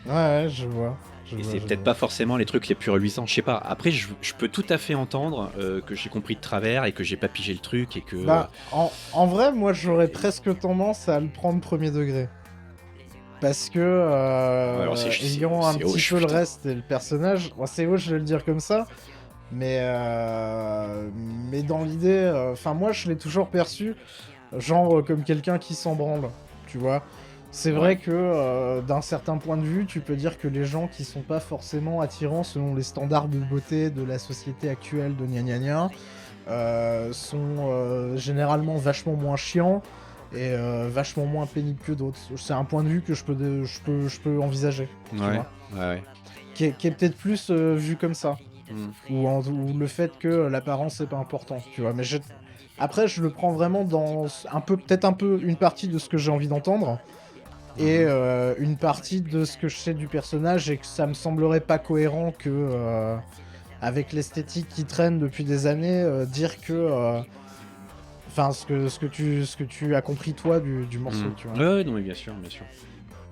Ouais, je vois. Et c'est peut-être pas forcément les trucs les plus reluisants, je sais pas. Après, je peux tout à fait entendre que j'ai compris de travers et que j'ai pas pigé le truc et que. Bah, en vrai, moi j'aurais presque tendance à le prendre premier degré. Parce que, ayant un petit peu le reste et le personnage, bon, c'est haut, je vais le dire comme ça, mais dans l'idée, moi je l'ai toujours perçu, genre comme quelqu'un qui s'en branle, tu vois. C'est vrai que d'un certain point de vue, tu peux dire que les gens qui sont pas forcément attirants selon les standards de beauté de la société actuelle de gna gna gna sont généralement vachement moins chiants et vachement moins pénibles que d'autres. C'est un point de vue que je peux envisager. Tu vois, qui est peut-être plus vu comme ça. Ou le fait que l'apparence c'est pas important, tu vois. Mais après, je le prends vraiment dans peut-être un peu une partie de ce que j'ai envie d'entendre. Et une partie de ce que je sais du personnage, et que ça me semblerait pas cohérent que avec l'esthétique qui traîne depuis des années, dire que ce que tu as compris toi du morceau, tu vois. Ouais, non mais bien sûr.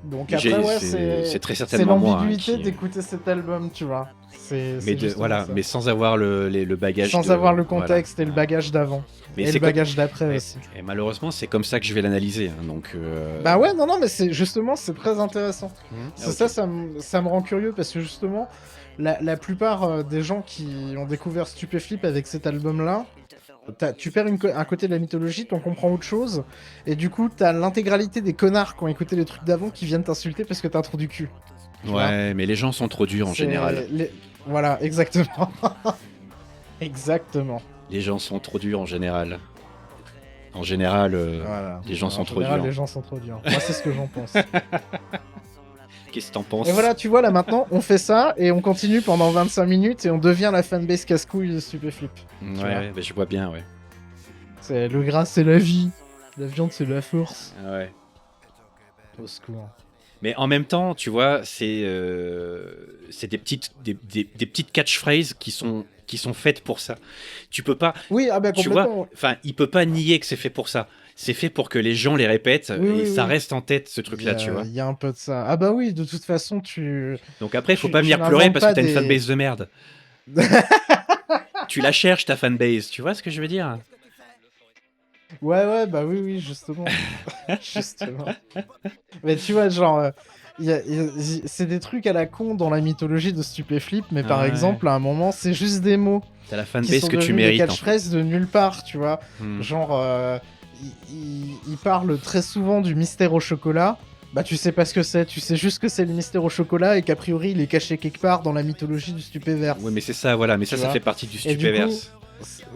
Donc après c'est très certainement moi. C'est l'ambiguïté d'écouter cet album, tu vois. Mais sans avoir le bagage. Sans avoir le contexte et le bagage d'avant. Mais et le bagage d'après aussi. Et malheureusement, c'est comme ça que je vais l'analyser. Hein, donc. Bah ouais, non, mais c'est très intéressant. Ça me rend curieux parce que justement, la plupart des gens qui ont découvert Stupéflip avec cet album-là, tu perds un côté de la mythologie, t'en comprends autre chose, et du coup, t'as l'intégralité des connards qui ont écouté les trucs d'avant qui viennent t'insulter parce que t'as un trou du cul. Ouais, mais les gens sont trop durs en général. Voilà, exactement. Exactement. Les gens sont trop durs en général. En général, les gens sont trop durs. Les gens sont trop durs. Moi, c'est ce que j'en pense. Qu'est-ce que t'en penses? Et voilà, tu vois, là maintenant, on fait ça et on continue pendant 25 minutes et on devient la fanbase casse-couille de Stupéflip. Ouais, bah, je vois bien, ouais. C'est le gras, c'est la vie. La viande, c'est la force. Ah ouais. Au secours. Mais en même temps, tu vois, c'est des petites catchphrases qui sont faites pour ça. Tu peux pas, Oui, ah bah tu complètement. vois, enfin, il peut pas nier que c'est fait pour ça. C'est fait pour que les gens les répètent Oui, et oui, ça oui. reste en tête ce truc-là, tu vois. Il y a un peu de ça. Ah bah oui, de toute façon, tu... Donc après, il faut Tu- pas tu venir n'inventes pleurer parce pas que t'as une des- fanbase de merde. Tu la cherches ta fanbase, tu vois ce que je veux dire? Ouais, bah oui, justement. Justement. Mais tu vois, genre, c'est des trucs à la con dans la mythologie de Stupéflip, mais par Ouais. exemple, à un moment, c'est juste des mots T'as la qui fanbase sont que tu devenus des mérites. En fait. catchphrases de nulle part, tu vois. Hmm. Genre, il parle très souvent du mystère au chocolat. Bah, tu sais pas ce que c'est, tu sais juste que c'est le mystère au chocolat et qu'a priori, il est caché quelque part dans la mythologie du Stupéverse. Ouais, mais c'est ça, voilà. Mais Tu ça vois. fait partie du Et du coup, Stupéverse.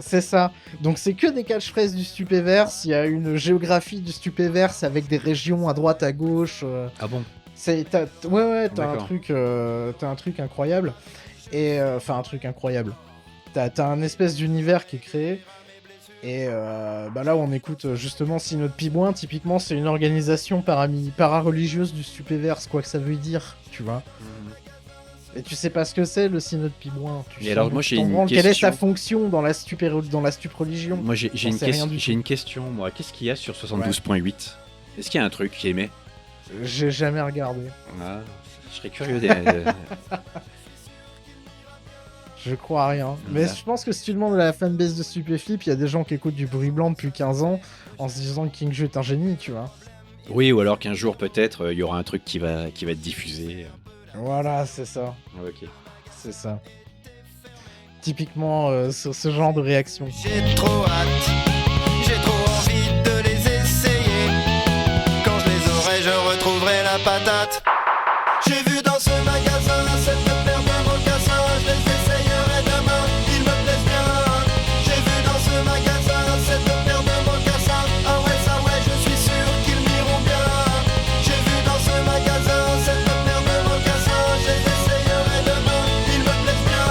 c'est ça. Donc c'est que des catchphrases du Stupéverse. Il y a une géographie du Stupéverse avec des régions à droite, à gauche. Ah bon? T'as un D'accord. truc, t'as un truc incroyable. Et enfin un truc incroyable. T'as un espèce d'univers qui est créé. Et bah là, on écoute justement Synode Pibouin. Typiquement, c'est une organisation para-religieuse du Stupéverse, quoi que ça veut dire, tu vois. Et tu sais pas ce que c'est le Synode Pibouin. Et alors, moi, j'ai t'en une branles. Quelle est sa question. fonction dans la stup-religion? Moi, j'ai J'en une, sais rien du j'ai une question, moi. Qu'est-ce qu'il y a sur 72.8? Est-ce qu'il y a un truc qui émet? J'ai jamais regardé. Ah, je serais curieux. Je crois à rien. Mais Voilà. je pense que si tu demandes à la fanbase de Stupéflip, il y a des gens qui écoutent du bruit blanc depuis 15 ans en se disant que King Ju est un génie, tu vois. Oui, ou alors qu'un jour, peut-être, il y aura un truc qui va être diffusé. Voilà, c'est ça. Ok. C'est ça. Typiquement, ce genre de réaction. J'ai trop hâte, j'ai trop envie de les essayer. Quand je les aurai, je retrouverai la patate. J'ai vu dans ce magasin cette paire de mocassins, je les essayerai demain, ils me plaisent bien. J'ai vu dans ce magasin cette paire de mocassins, ah ouais, je suis sûr qu'ils m'iront bien. J'ai vu dans ce magasin cette paire de mocassins, je les essayerai demain, ils me plaisent bien.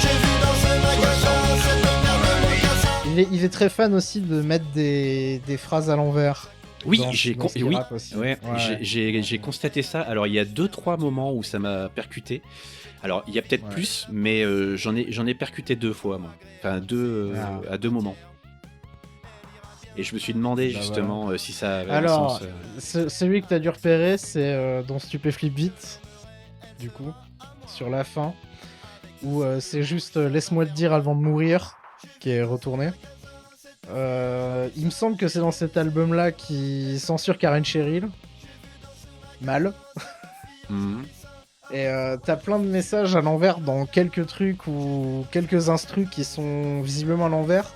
J'ai vu dans ce magasin cette paire de mocassins. Il est très fan aussi de mettre des phrases à l'envers. Oui, dans ce qu'il oui. rappe aussi. Ouais, Ouais. j'ai constaté ça. Alors, il y a 2-3 moments où ça m'a percuté. Alors, il y a peut-être Ouais. plus, mais j'en ai percuté 2 fois, moi. Enfin, à 2 moments. Et je me suis demandé, Bah justement, si ça avait un Alors, sens. celui que t'as dû repérer, c'est dans Stupéflip Vite, du coup, sur la fin, où c'est juste Laisse-moi te dire avant de mourir, qui est retourné. Il me semble que c'est dans cet album-là qui censure Karen Cheryl. Mal. Mhm. Et t'as plein de messages à l'envers dans quelques trucs ou quelques instrus qui sont visiblement à l'envers.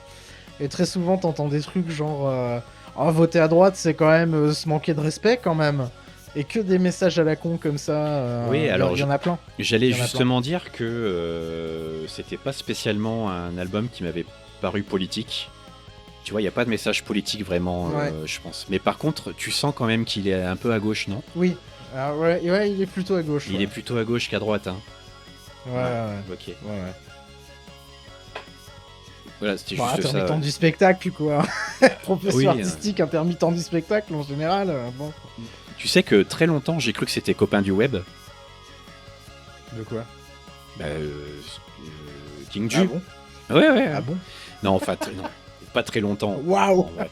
Et très souvent, t'entends des trucs genre oh, voter à droite, c'est quand même se manquer de respect quand même. Et que des messages à la con comme ça. Oui, alors, il y en a plein. J'allais Il y en a justement dire que c'était pas spécialement un album qui m'avait paru politique. Tu vois, il n'y a pas de message politique vraiment, Ouais. je pense. Mais par contre, tu sens quand même qu'il est un peu à gauche, non? Oui. Ah, ouais, il est plutôt à gauche. Il ouais. est plutôt à gauche qu'à droite, hein. Ouais. Ok. Ouais. Voilà, c'était Bon, juste ça. intermittent du spectacle, quoi. Professeur Oui, artistique, intermittent du spectacle en général. Bon. Tu sais que très longtemps, j'ai cru que c'était copain du web. De quoi? Bah, King Ju. Ah bon? Ouais. Ah bon? Non, enfin, non, pas très longtemps. Waouh! En vrai.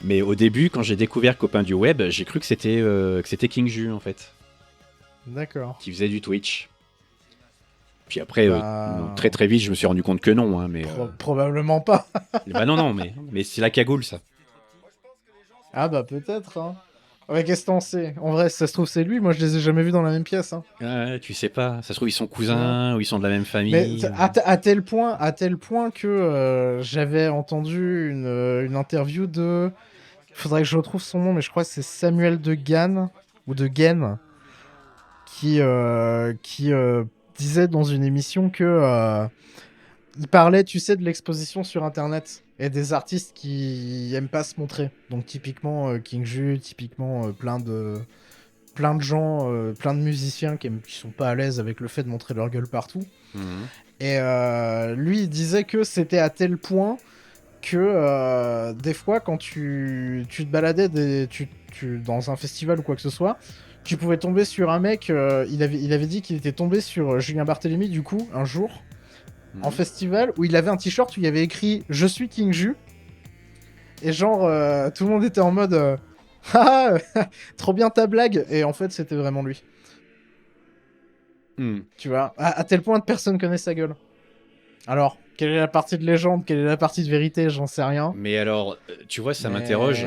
Mais au début, quand j'ai découvert copain du web, j'ai cru que c'était King Ju, en fait, D'accord. qui faisait du Twitch. Puis après, Bah, non, très très vite, je me suis rendu compte que non, hein, mais Probablement pas. bah non, mais c'est la cagoule, ça. Ah bah peut-être, hein. Ouais, qu'est-ce que t'en sais? En vrai, si ça se trouve, c'est lui. Moi, je les ai jamais vus dans la même pièce. Hein. Ouais, tu sais pas, ça se trouve ils sont cousins ou ils sont de la même famille. Mais à tel point que j'avais entendu une interview de... Il faudrait que je retrouve son nom, mais je crois que c'est Samuel de Gann, ou de Gain, qui disait dans une émission que... il parlait, tu sais, de l'exposition sur Internet et des artistes qui aiment pas se montrer. Donc typiquement King Ju, typiquement plein de plein de gens, plein de musiciens qui sont pas à l'aise avec le fait de montrer leur gueule partout. Et lui, il disait que c'était à tel point que des fois, quand tu te baladais dans un festival ou quoi que ce soit, tu pouvais tomber sur un mec, il avait dit qu'il était tombé sur Julien Barthélémy, du coup, un jour, en festival, où il avait un t-shirt où il y avait écrit « Je suis King Ju ». Et genre, tout le monde était en mode « Ah, trop bien ta blague !» Et en fait, c'était vraiment lui. Tu vois, à tel point que personne connaît sa gueule. Alors, quelle est la partie de légende, quelle est la partie de vérité, j'en sais rien. Mais alors, tu vois, ça m'interroge,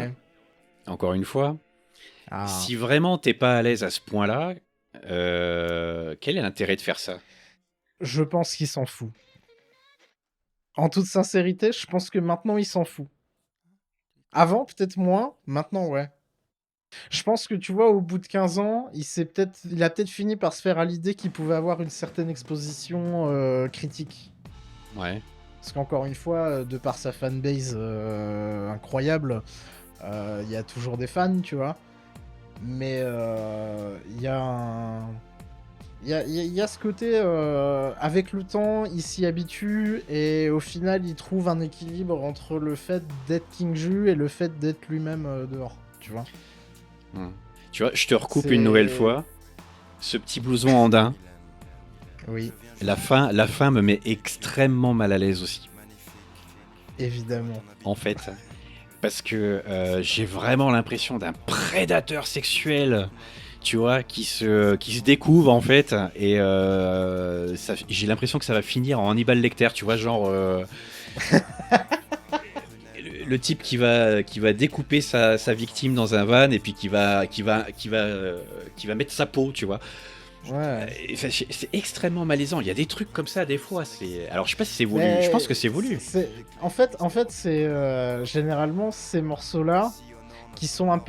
encore une fois. Si vraiment t'es pas à l'aise à ce point-là, quel est l'intérêt de faire ça? Je pense qu'il s'en fout. En toute sincérité, je pense que maintenant, il s'en fout. Avant, peut-être moins, maintenant, ouais. Je pense que, tu vois, au bout de 15 ans, il a peut-être fini par se faire à l'idée qu'il pouvait avoir une certaine exposition critique. Ouais. Parce qu'encore une fois, de par sa fanbase incroyable, il y a toujours des fans, tu vois. Mais il y a ce côté, avec le temps, il s'y habitue et au final, il trouve un équilibre entre le fait d'être King Ju et le fait d'être lui-même dehors, tu vois. Tu vois, je te recoupe une nouvelle fois. Ce petit blouson andin. Oui. La fin me met extrêmement mal à l'aise aussi. Évidemment. En fait, parce que j'ai vraiment l'impression d'un prédateur sexuel, tu vois, qui se découvre en fait, et j'ai l'impression que ça va finir en Hannibal Lecter, tu vois, genre le type qui va découper sa victime dans un van et puis qui va mettre sa peau, tu vois. Ouais. C'est extrêmement malaisant. Il y a des trucs comme ça des fois. Alors je sais pas si c'est voulu. Je pense que c'est voulu. En fait, c'est généralement ces morceaux-là qui sont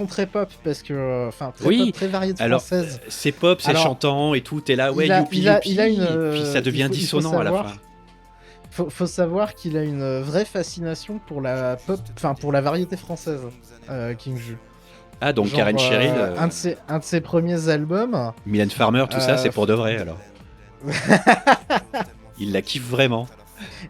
très pop parce que, enfin, très variété française. Alors c'est pop, c'est chantant et tout. T'es là, ouais, youpi, youpi. Et puis ça devient dissonant à la fin. Faut savoir qu'il a une vraie fascination pour la pop, enfin pour la variété française, King Ju. Ah, donc genre, Karen Cheryl. Un de ses premiers albums. Mylène Farmer, tout ça, c'est pour de vrai alors. Il la kiffe vraiment.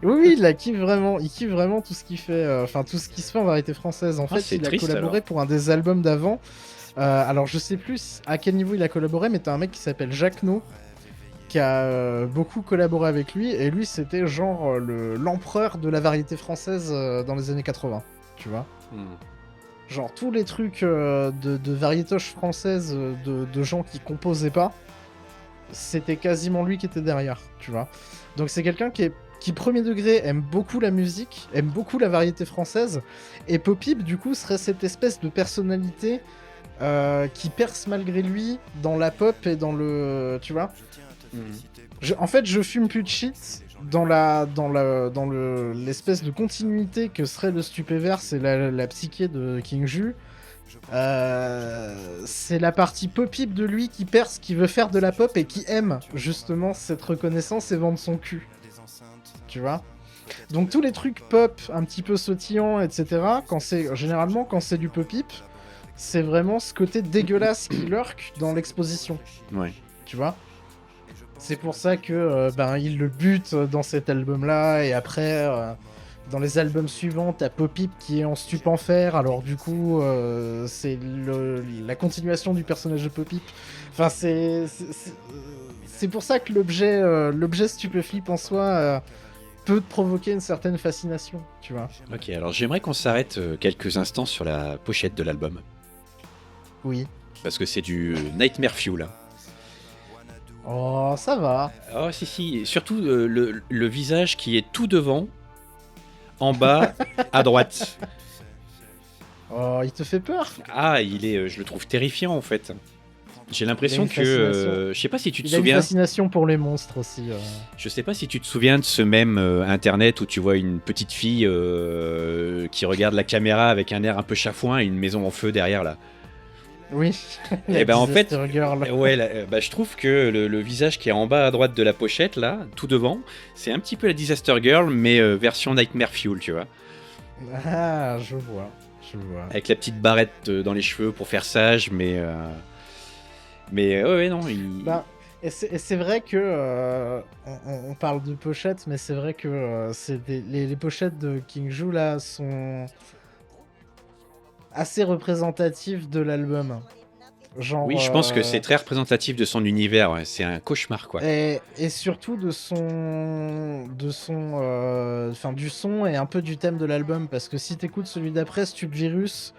Oui, il la kiffe vraiment. Il kiffe vraiment tout ce qu'il fait, enfin tout ce qui se fait en variété française. En fait, il a collaboré pour un des albums d'avant. Alors, je sais plus à quel niveau il a collaboré, mais t'as un mec qui s'appelle Jacques No qui a beaucoup collaboré avec lui, et lui c'était genre l'empereur de la variété française dans les années 80, tu vois. Genre tous les trucs de variétoche française de gens qui composaient pas, c'était quasiment lui qui était derrière, tu vois. Donc c'est quelqu'un qui premier degré aime beaucoup la musique, aime beaucoup la variété française, et Popip du coup serait cette espèce de personnalité qui perce malgré lui dans la pop et dans le... tu vois. En fait, je fume plus de shit dans l'espèce de continuité que serait le Stupéverse et la psyché de King Ju. C'est la partie Popip de lui qui perce, qui veut faire de la pop et qui aime justement cette reconnaissance et vendre son cul. Tu vois ? Donc tous les trucs pop un petit peu sautillants, etc., généralement quand c'est du Popip, c'est vraiment ce côté dégueulasse qui lurk dans l'exposition. Ouais. Tu vois ? C'est pour ça que il le bute dans cet album-là, et après, dans les albums suivants, t'as Popip qui est en stupéfer, alors du coup, c'est la continuation du personnage de Popip. Enfin, c'est pour ça que l'objet stupéflip en soi peut te provoquer une certaine fascination, tu vois. Ok, alors j'aimerais qu'on s'arrête quelques instants sur la pochette de l'album. Oui. Parce que c'est du Nightmare Fuel. Oh, ça va. Oh, si. Surtout le visage qui est tout devant, en bas, à droite. Oh, il te fait peur. Ah, je le trouve terrifiant en fait. J'ai l'impression que... je sais pas si tu te souviens... Il a une fascination pour les monstres aussi. Je sais pas si tu te souviens de ce même internet où tu vois une petite fille qui regarde la caméra avec un air un peu chafouin et une maison en feu derrière là. Oui. Et ben en fait, je trouve que le visage qui est en bas à droite de la pochette là, tout devant, c'est un petit peu la Disaster Girl mais version Nightmare Fuel, tu vois. Ah, je vois. Avec la petite barrette dans les cheveux pour faire sage, mais Mais ouais, non, il... Bah, et c'est vrai que on parle de pochettes, mais c'est vrai que les pochettes de King Ju là sont assez représentatives de l'album. Genre, Oui, je pense que c'est très représentatif de son univers. Ouais. C'est un cauchemar, quoi. et surtout du son et un peu du thème de l'album, parce que si t'écoutes celui d'après, Stup Virus,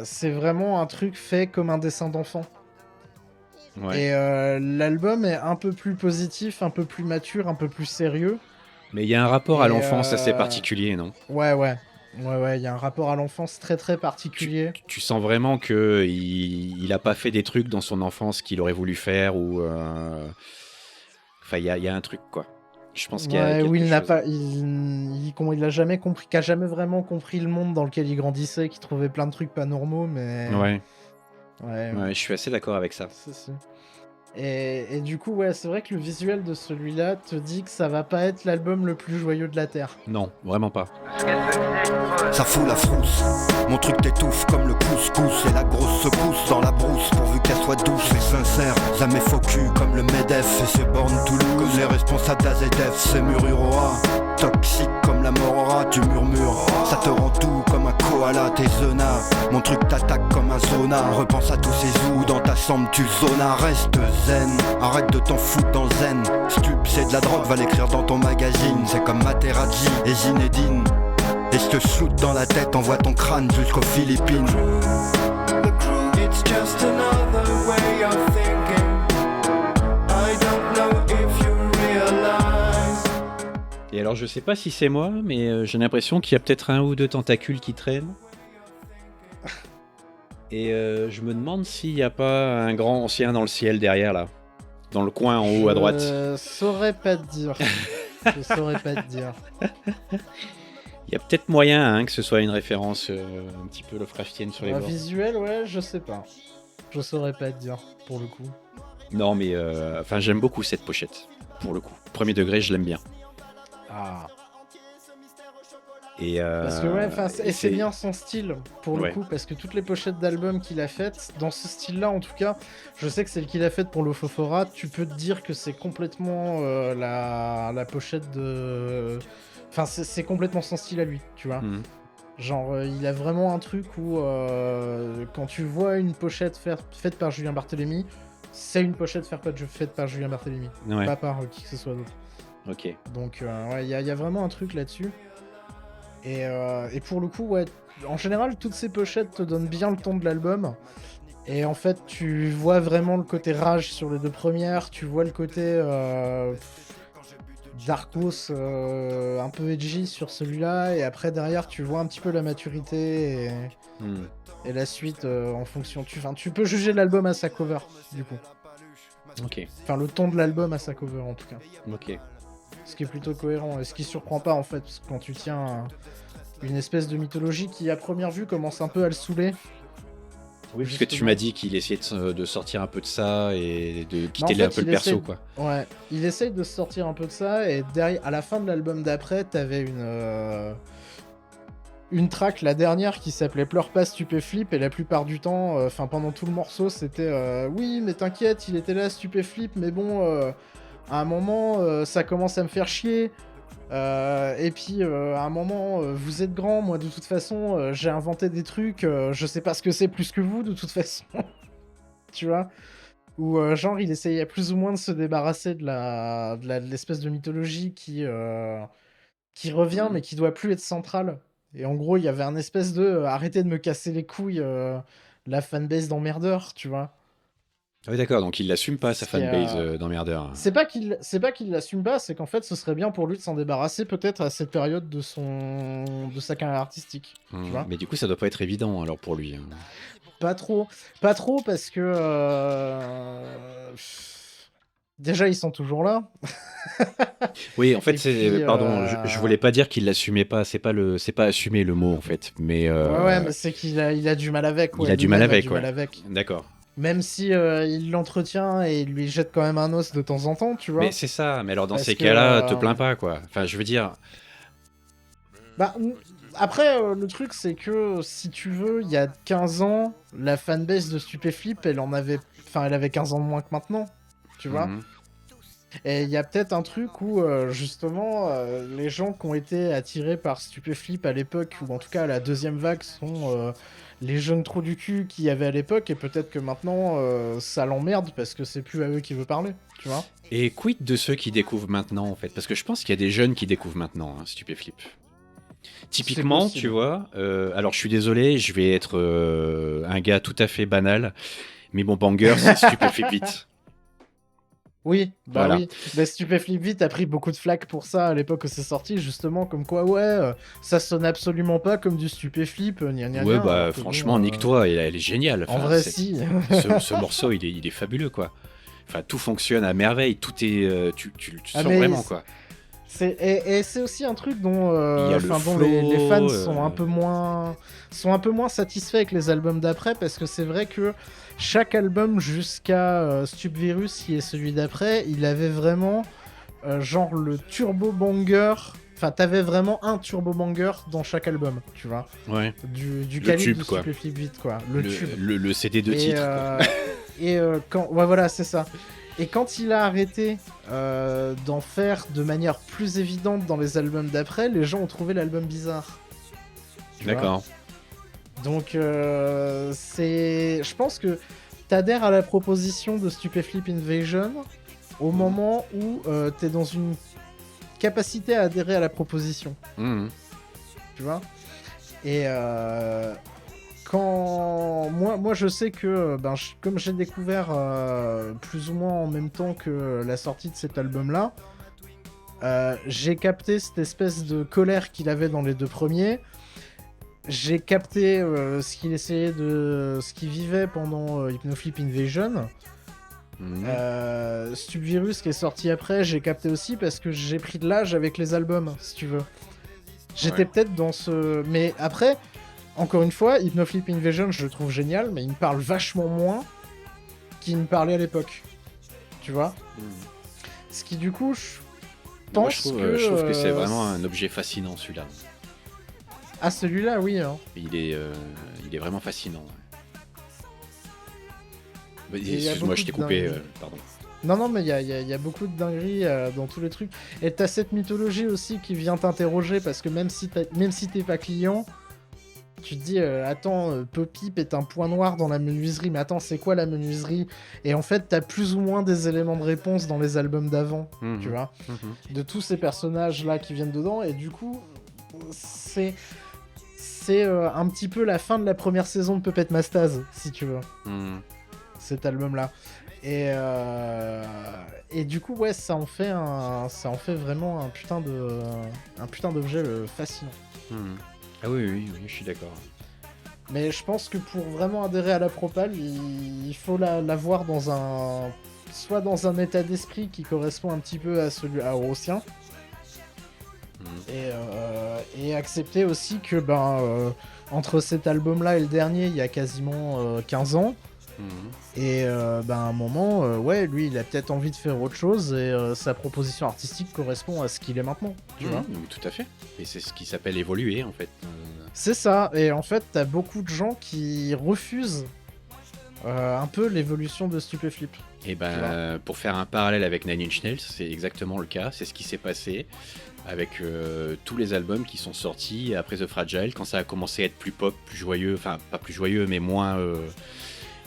c'est vraiment un truc fait comme un dessin d'enfant. Ouais. Et l'album est un peu plus positif, un peu plus mature, un peu plus sérieux. Mais il y a un rapport à Et, l'enfance assez particulier, non? Ouais, il y a un rapport à l'enfance très très particulier. Tu sens vraiment que il a pas fait des trucs dans son enfance qu'il aurait voulu faire ou... Enfin, il y a un truc, quoi. Je pense qu'il y a Ouais, quelque où il n'a chose. pas, il a jamais compris, qu'a jamais vraiment compris le monde dans lequel il grandissait, qui trouvait plein de trucs pas normaux, mais Ouais, ouais, je suis assez d'accord avec ça. si. Et du coup, ouais, c'est vrai que le visuel de celui-là te dit que ça va pas être l'album le plus joyeux de la Terre. Non, vraiment pas. Ça fout la frousse, mon truc t'étouffe comme le couscous et la grosse secousse dans la brousse pourvu qu'elle soit douce et sincère. Jamais faux cul comme le MEDEF et ses bornes Toulouse. Comme les responsables d'AZF, c'est Mururoa. Toxique comme la morora, tu murmures. Ça te rend tout comme un koala, tes zonas. Mon truc t'attaque comme un zona. Repense à tous ces zoos dans ta chambre, tu zonas. Reste zen, arrête de t'en foutre dans le zen. Stup, c'est de la drogue, va l'écrire dans ton magazine. C'est comme Materazzi et Zinedine. Et je te shoot dans la tête, envoie ton crâne jusqu'aux Philippines. It's just another way of thinking. I don't know if you realize. Et alors, je sais pas si c'est moi, mais j'ai l'impression qu'il y a peut-être un ou deux tentacules qui traînent. Et je me demande s'il n'y a pas un grand ancien dans le ciel derrière, là. Dans le coin en haut à droite. Je saurais pas te dire. Je saurais pas te dire. Il y a peut-être moyen que ce soit une référence un petit peu Lovecraftienne sur les bords. Visuel, ouais, je sais pas. Je saurais pas te dire, pour le coup. Non, mais enfin, j'aime beaucoup cette pochette, pour le coup. Premier degré, je l'aime bien. Ah. Et, Parce que ouais, c'est bien son style, pour le Ouais. coup, parce que toutes les pochettes d'albums qu'il a faites, dans ce style-là en tout cas, je sais que celle qu'il a faite pour le Fofora, tu peux te dire que c'est complètement la pochette de... Enfin, c'est complètement son style à lui, tu vois. Mhm. Genre, il a vraiment un truc où, quand tu vois une pochette faite par Julien Barthélémy, c'est une pochette faite par Julien Barthélémy, Ouais, pas par qui que ce soit d'autre. ok. Donc, ouais, il y a vraiment un truc là-dessus. Et pour le coup, ouais, en général, toutes ces pochettes te donnent bien le ton de l'album. Et en fait, tu vois vraiment le côté rage sur les deux premières, tu vois le côté Darkos un peu edgy sur celui-là, et après derrière, tu vois un petit peu la maturité Hmm. et la suite en fonction. Tu peux juger l'album à sa cover, du coup. Ok, Enfin, le ton de l'album à sa cover, en tout cas. ok. Ce qui est plutôt cohérent, et ce qui surprend pas, en fait, parce que quand tu tiens une espèce de mythologie qui, à première vue, commence un peu à le saouler. Oui, parce que tu m'as dit qu'il essayait de sortir un peu de ça et de quitter Mais en un fait, peu le il perso, essaie- quoi. Ouais, il essaye de se sortir un peu de ça, et derrière, à la fin de l'album d'après, t'avais une track, la dernière, qui s'appelait Pleure pas Stupéflip, et la plupart du temps, enfin pendant tout le morceau, c'était oui, mais t'inquiète, il était là Stupéflip, mais bon, à un moment, ça commence à me faire chier. Et puis à un moment, vous êtes grand, moi de toute façon, j'ai inventé des trucs, je sais pas ce que c'est plus que vous de toute façon. Tu vois? Ou genre il essayait plus ou moins de se débarrasser de l'espèce de mythologie qui revient mais qui doit plus être centrale. Et en gros, il y avait un espèce de arrêtez de me casser les couilles, la fanbase d'emmerdeur, tu vois? Ah oui, d'accord, donc il l'assume pas, sa Ce qui est, fanbase d'emmerdeur. C'est pas qu'il l'assume pas, c'est qu'en fait ce serait bien pour lui de s'en débarrasser peut-être à cette période de sa carrière artistique. Tu vois? Mais du coup, ça doit pas être évident, alors, pour lui. Hein. Pas trop parce que déjà ils sont toujours là. Oui, en fait, Et puis, pardon, je voulais pas dire qu'il l'assumait pas, c'est pas assumer le mot, en fait, mais... Ouais, mais c'est qu'il a du mal avec. il a du mal lui-même avec, du ouais. mal avec. D'accord. Même si il l'entretient et il lui jette quand même un os de temps en temps, tu vois. Mais c'est ça, mais alors dans Parce ces que, cas-là, te plains pas, quoi. Enfin, je veux dire... Bah, Après, le truc, c'est que, si tu veux, il y a 15 ans, la fanbase de Stupéflip, elle avait 15 ans de moins que maintenant, tu vois. Mhm. Et il y a peut-être un truc où, justement, les gens qui ont été attirés par Stupéflip à l'époque, ou en tout cas à la deuxième vague, sont les jeunes trous du cul qu'il y avait à l'époque, et peut-être que maintenant, ça l'emmerde parce que c'est plus à eux qu'il veut parler, tu vois. Et quid de ceux qui découvrent maintenant, en fait? Parce que je pense qu'il y a des jeunes qui découvrent maintenant, hein, Stupéflip. Typiquement, possible. tu vois, alors je suis désolé, je vais être un gars tout à fait banal, mais mon banger, c'est Stupéflip Vite. Oui, bah Voilà. oui. Mais Stupéflip Vite a pris beaucoup de flack pour ça à l'époque où c'est sorti, justement, comme quoi, ça sonne absolument pas comme du Stupéflip, gna gna Ouais, gna, bah alors que franchement, bon, nique-toi, elle est géniale. En Enfin, vrai, si. ce morceau, il est fabuleux, quoi. Enfin, tout fonctionne à merveille, tout est... tu Ah, sens mais vraiment, quoi. Et c'est aussi un truc dont, Il y a le dont les flow, fans sont un peu moins satisfaits avec les albums d'après, parce que c'est vrai que chaque album jusqu'à Stupvirus, qui est celui d'après, il avait vraiment genre le turbo banger. Enfin, t'avais vraiment un turbo banger dans chaque album, tu vois. Ouais. Du Le calibre tube, de quoi. Stupéflip Vite, quoi. Le tube. Le CD de titre, quoi. Quand... Ouais, voilà, c'est ça. Et quand il a arrêté d'en faire de manière plus évidente dans les albums d'après, les gens ont trouvé l'album bizarre. Tu vois. D'accord. Donc, je pense que t'adhères à la proposition de Stupéflip Invasion au moment où t'es dans une capacité à adhérer à la proposition. Mhm. Tu vois. Et quand moi je sais que comme j'ai découvert plus ou moins en même temps que la sortie de cet album là, j'ai capté cette espèce de colère qu'il avait dans les deux premiers. J'ai capté ce qu'il vivait pendant Hypnoflip Invasion. Mhm. Stupvirus qui est sorti après, j'ai capté aussi parce que j'ai pris de l'âge avec les albums, si tu veux. J'étais Ouais. peut-être dans ce... Mais après, encore une fois, Hypnoflip Invasion, je le trouve génial, mais il me parle vachement moins qu'il me parlait à l'époque. Tu vois. Mhm. Ce qui, du coup, je Moi, pense je trouve que c'est que... vraiment un objet fascinant, celui-là. Ah, celui-là, oui. Hein. Il est vraiment fascinant. Ouais. il y a Excuse-moi, beaucoup je t'ai de coupé, dingueries. pardon. Non, mais il y a beaucoup de dingueries dans tous les trucs. Et t'as cette mythologie aussi qui vient t'interroger, parce que même si t'es pas client, tu te dis, attends, Pop-Pip est un point noir dans la menuiserie, mais attends, c'est quoi la menuiserie? Et en fait, t'as plus ou moins des éléments de réponse dans les albums d'avant, Mhm. tu vois, Mhm. de tous ces personnages-là qui viennent dedans, et du coup, c'est un petit peu la fin de la première saison de Puppet Mastaz, si tu veux, Mhm. cet album-là. Et du coup, ouais, ça en fait vraiment un putain d'objet fascinant. Mhm. Ah oui, je suis d'accord. Mais je pense que pour vraiment adhérer à la propale, il faut la voir soit dans un état d'esprit qui correspond un petit peu au sien, Mhm. et accepter aussi que entre cet album-là et le dernier, il y a quasiment 15 ans. Mhm. Et à un moment, ouais, lui, il a peut-être envie de faire autre chose, et sa proposition artistique correspond à ce qu'il est maintenant, tu vois. Mhm. Tout à fait. Et c'est ce qui s'appelle évoluer, en fait. C'est ça, et en fait, t'as beaucoup de gens qui refusent un peu l'évolution de Stupéflip. Et Tu vois. pour faire un parallèle avec Nine Inch Nails, c'est exactement le cas. C'est ce qui s'est passé avec tous les albums qui sont sortis après The Fragile, quand ça a commencé à être plus pop, plus joyeux, enfin pas plus joyeux, mais moins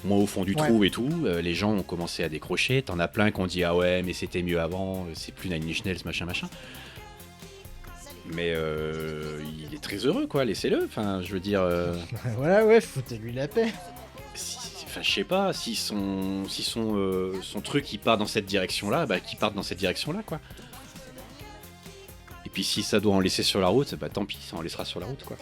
au fond du Ouais. trou et tout. Les gens ont commencé à décrocher. T'en as plein qui ont dit ah ouais, mais c'était mieux avant, c'est plus Nine Inch Nails, machin. Mais il est très heureux, quoi. Laissez-le. Enfin, je veux dire. Voilà, ouais, foutez-lui la paix. Enfin, je sais pas, si son truc il part dans cette direction-là, qu'il parte dans cette direction-là, quoi. Et puis si ça doit en laisser sur la route, tant pis, ça en laissera sur la route, quoi.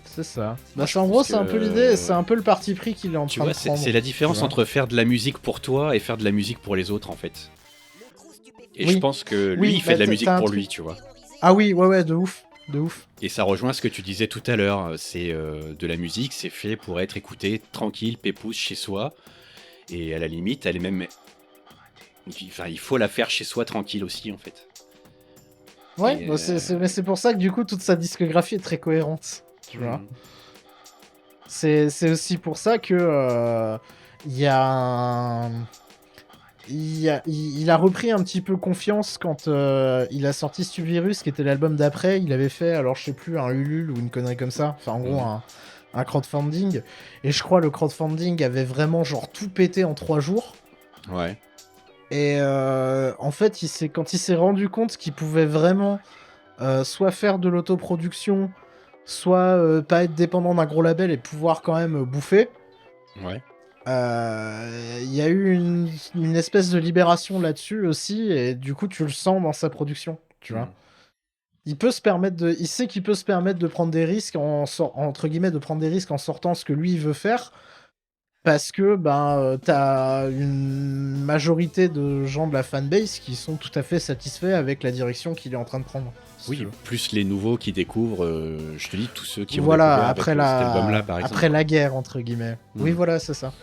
C'est ça. je En pense gros, c'est un que- peu l'idée, c'est un peu le parti pris qu'il est en Tu train vois, de prendre. c'est la différence tu vois. entre faire de la musique pour toi et faire de la musique pour les autres, en fait. Et Oui. je pense que lui, Oui, il fait de la t'as musique un pour truc- lui, tu vois. Ah oui, ouais, de ouf. De ouf. Et ça rejoint ce que tu disais tout à l'heure. C'est de la musique, c'est fait pour être écouté tranquille, pépouze, chez soi. Et à la limite, elle est même... Enfin, il faut la faire chez soi tranquille aussi, en fait. Ouais, Et, bah, mais c'est pour ça que du coup, toute sa discographie est très cohérente. Tu vois. C'est aussi pour ça que il y a un- il a repris un petit peu confiance quand il a sorti Stupvirus, qui était l'album d'après. Il avait fait, alors je sais plus, un Ulule ou une connerie comme ça. Enfin, en gros, un crowdfunding. Et je crois le crowdfunding avait vraiment genre tout pété en 3 jours. Ouais. Et en fait, quand il s'est rendu compte qu'il pouvait vraiment soit faire de l'autoproduction, soit pas être dépendant d'un gros label et pouvoir quand même bouffer, Ouais. il y a eu une espèce de libération là-dessus aussi, et du coup tu le sens dans sa production, tu vois. Il sait qu'il peut se permettre de prendre des risques entre guillemets, de prendre des risques en sortant ce que lui il veut faire, parce que t'as une majorité de gens de la fanbase qui sont tout à fait satisfaits avec la direction qu'il est en train de prendre. si Oui, tu veux. plus les nouveaux qui découvrent, je te dis, tous ceux qui ont Voilà, découvert après avec cet album-là, par exemple. après la guerre entre guillemets. Oui, voilà, c'est ça.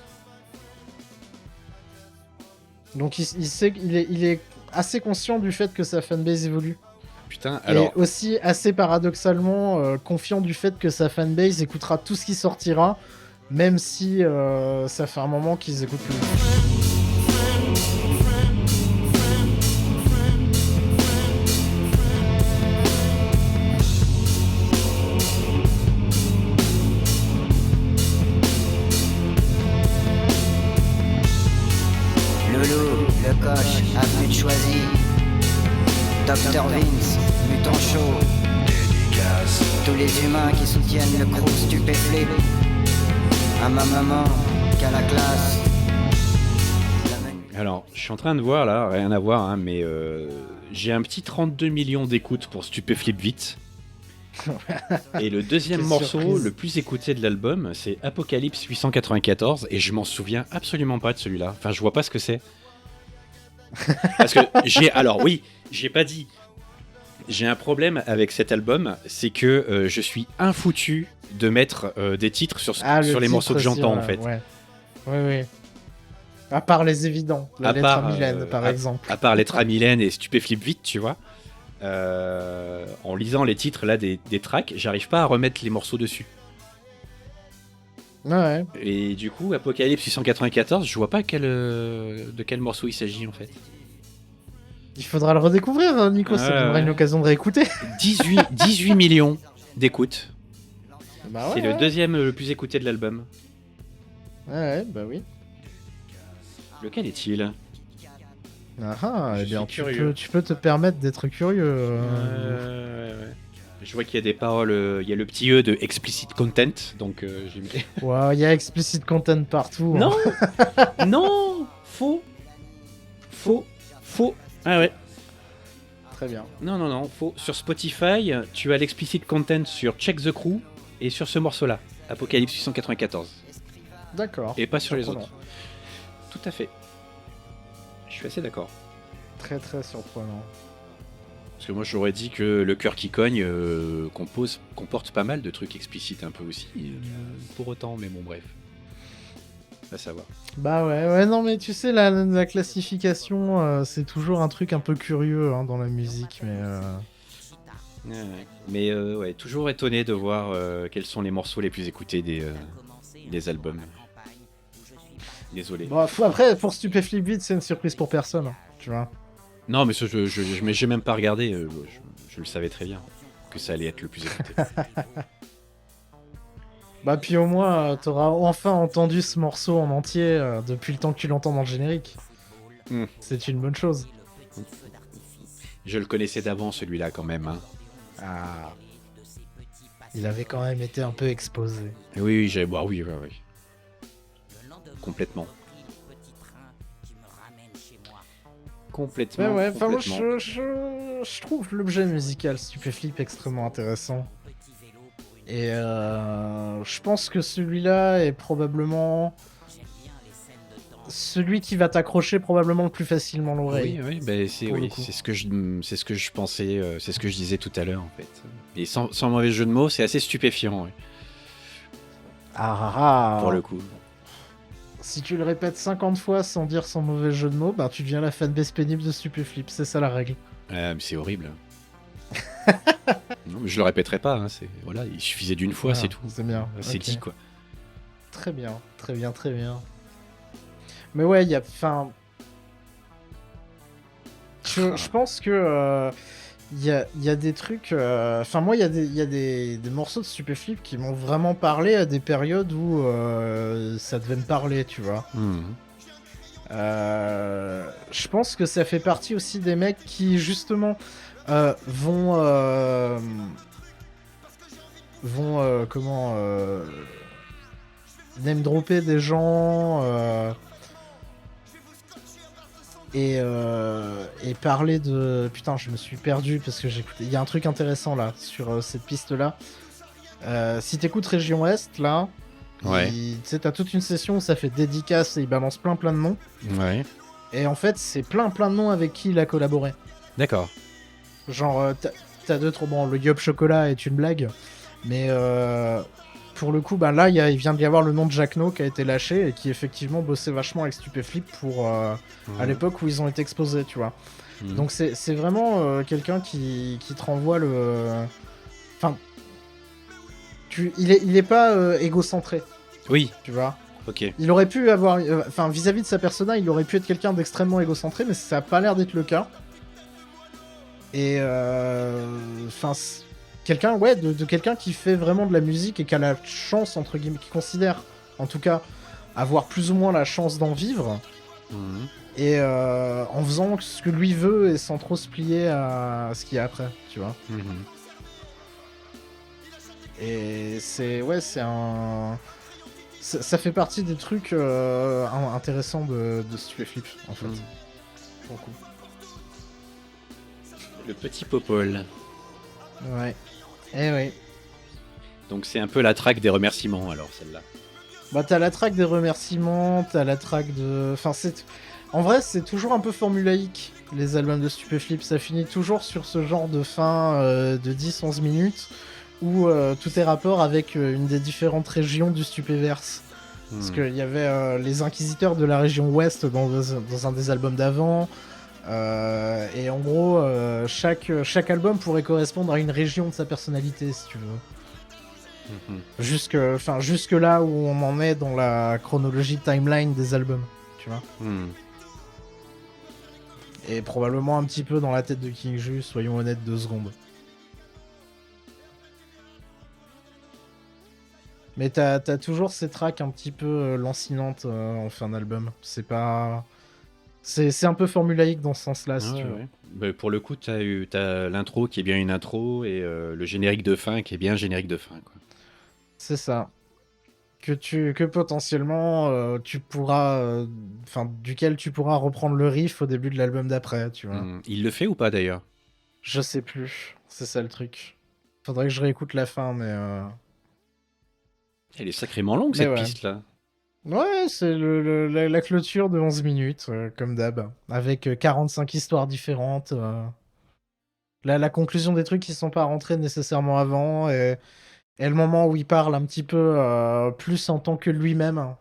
Donc il sait qu'il est assez conscient du fait que sa fanbase évolue. Putain, alors, Et aussi assez paradoxalement confiant du fait que sa fanbase écoutera tout ce qui sortira, même si ça fait un moment qu'ils écoutent plus. Loulou, le coche, avenue de Choisy. Dr Vince, mutant chaud. Tous les humains qui soutiennent le crew stupéflip. À ma maman, qu'à la classe. alors, je suis en train de voir là, rien à voir, hein, mais j'ai un petit 32 millions d'écoutes pour Stupéflip Vite. Et le deuxième Quelle morceau, surprise. le plus écouté de l'album, c'est Apocalypse 894, et je m'en souviens absolument pas de celui-là. Enfin, je vois pas ce que c'est. Parce que alors oui, j'ai pas dit. J'ai un problème avec cet album, c'est que je suis infoutu de mettre des titres sur Ah, le les titre morceaux que j'entends aussi, en fait. Ouais. Oui. À part les évidents, la À lettre part, à Mylène, par exemple. À part Lettre à Mylène et Stupéflip Vite, tu vois. En lisant les titres là des tracks, j'arrive pas à remettre les morceaux dessus. Ouais. Et du coup, Apocalypse 694, je vois pas de quel morceau il s'agit en fait. Il faudra le redécouvrir, hein, Nico, ça Ouais, donnera ouais. une occasion de réécouter. 18 millions d'écoutes. Bah ouais, C'est le ouais. deuxième le plus écouté de l'album. Ouais, bah oui. Lequel est-il? Eh bien, suis curieux. tu peux te permettre d'être curieux. Ouais. Je vois qu'il y a des paroles, il y a le petit E de explicit content, donc j'ai mis... Ouais, il y a explicit content partout. hein. Non Non Faux. Ah ouais. Très bien. Non, faux. Sur Spotify, tu as l'explicit content sur Check the Crew et sur ce morceau-là, Apocalypse 694. D'accord. Et pas sur les Surprenant. autres. Tout à fait. Je suis assez d'accord. Très très surprenant. Parce que moi j'aurais dit que Le Cœur qui cogne comporte pas mal de trucs explicites un peu aussi, pour autant, mais bon bref. À savoir. Bah ouais, non mais tu sais, la classification, c'est toujours un truc un peu curieux hein, dans la musique, mais... Ouais. Mais ouais, toujours étonné de voir quels sont les morceaux les plus écoutés des albums. Désolé. Bon, après, pour Stupéflip Vite, c'est une surprise pour personne, hein, tu vois. Non, mais ça, j'ai même pas regardé. Je le savais très bien que ça allait être le plus écouté. Bah puis au moins, t'auras enfin entendu ce morceau en entier depuis le temps que tu l'entends dans le générique. C'est une bonne chose. Je le connaissais d'avant celui-là quand même. Hein. Ah. Il avait quand même été un peu exposé. Oui, oui. Complètement. Complètement. Ouais, enfin moi complètement. je trouve l'objet musical Stupéflip extrêmement intéressant. Et je pense que celui-là est probablement celui qui va t'accrocher probablement le plus facilement l'oreille. Oui, bah, c'est ce que je pensais, c'est ce que je disais tout à l'heure en fait. Et sans mauvais jeu de mots, c'est assez stupéfiant ouais, pour le coup. Si tu le répètes 50 fois sans dire sans mauvais jeu de mots, bah tu deviens la fanbase pénible de Stupéflip, c'est ça la règle. Mais c'est horrible. Non, mais je le répéterai pas. Hein, voilà, il suffisait d'une fois, Ah, c'est tout. C'est bien. C'est ok. dit quoi. Très bien, très bien, très bien. Mais ouais, il y a. Enfin. Je pense que. Il y a des trucs. Enfin, moi, il y a des morceaux de Stupéflip qui m'ont vraiment parlé à des périodes où ça devait me parler, tu vois. Mhm. Je pense que ça fait partie aussi des mecs qui, justement, vont. Comment. Name dropper des gens. Et parler de... Putain, je me suis perdu parce que j'écoutais... Il y a un truc intéressant là, sur cette piste-là. Si t'écoutes Région Est, là, Ouais. tu sais, t'as toute une session où ça fait dédicace et il balance plein de noms. Ouais. Et en fait, c'est plein de noms avec qui il a collaboré. D'accord. Genre, t'as deux trop... Bon, le Yop Chocolat est une blague, mais pour le coup, bah, là, il vient d'y avoir le nom de Jack No qui a été lâché et qui effectivement bossait vachement avec Stupéflip pour... à l'époque où ils ont été exposés, tu vois. Mhm. Donc c'est vraiment quelqu'un qui te renvoie le... Enfin... Il est pas égocentré, Oui. tu vois. Ok. Il aurait pu avoir... Enfin, vis-à-vis de sa persona, il aurait pu être quelqu'un d'extrêmement égocentré, mais ça a pas l'air d'être le cas. Et... Enfin... quelqu'un, ouais, de quelqu'un qui fait vraiment de la musique et qui a la chance, entre guillemets, qui considère, en tout cas, avoir plus ou moins la chance d'en vivre. Mhm. Et en faisant ce que lui veut et sans trop se plier à ce qu'il y a après, tu vois. Mhm. Et c'est... Ouais, c'est un... Ça fait partie des trucs intéressants de Stupéflip, en fait. Mhm. Pour le coup. Le petit Popol. Ouais. Eh oui. Donc c'est un peu la track des remerciements alors celle-là. Bah t'as la track des remerciements, t'as la track de... Enfin c'est... En vrai c'est toujours un peu formulaïque, les albums de Stupéflip. Ça finit toujours sur ce genre de fin de 10-11 minutes où tout est rapport avec une des différentes régions du Stupéverse. Parce qu'il y avait les inquisiteurs de la région ouest dans un des albums d'avant. Et en gros, chaque album pourrait correspondre à une région de sa personnalité, si tu veux. Mhm. Jusque là où on en est dans la chronologie timeline des albums, tu vois. Mhm. Et probablement un petit peu dans la tête de King Ju, soyons honnêtes 2 secondes. Mais t'as toujours ces tracks un petit peu lancinantes en fin d'album. C'est pas... C'est un peu formulaïque dans ce sens-là, si Ah tu ouais, veux. ouais. Bah, pour le coup, t'as l'intro qui est bien une intro et le générique de fin qui est bien un générique de fin. Quoi. C'est ça. Que potentiellement tu pourras... Enfin, duquel tu pourras reprendre le riff au début de l'album d'après, tu vois. Il le fait ou pas d'ailleurs? Je sais plus. C'est ça le truc. Faudrait que je réécoute la fin, mais... Elle est sacrément longue Mais cette ouais. piste-là. Ouais, c'est la clôture de 11 minutes, comme d'hab. Avec 45 histoires différentes. La conclusion des trucs qui sont pas rentrés nécessairement avant. Et le moment où il parle un petit peu plus en tant que lui-même.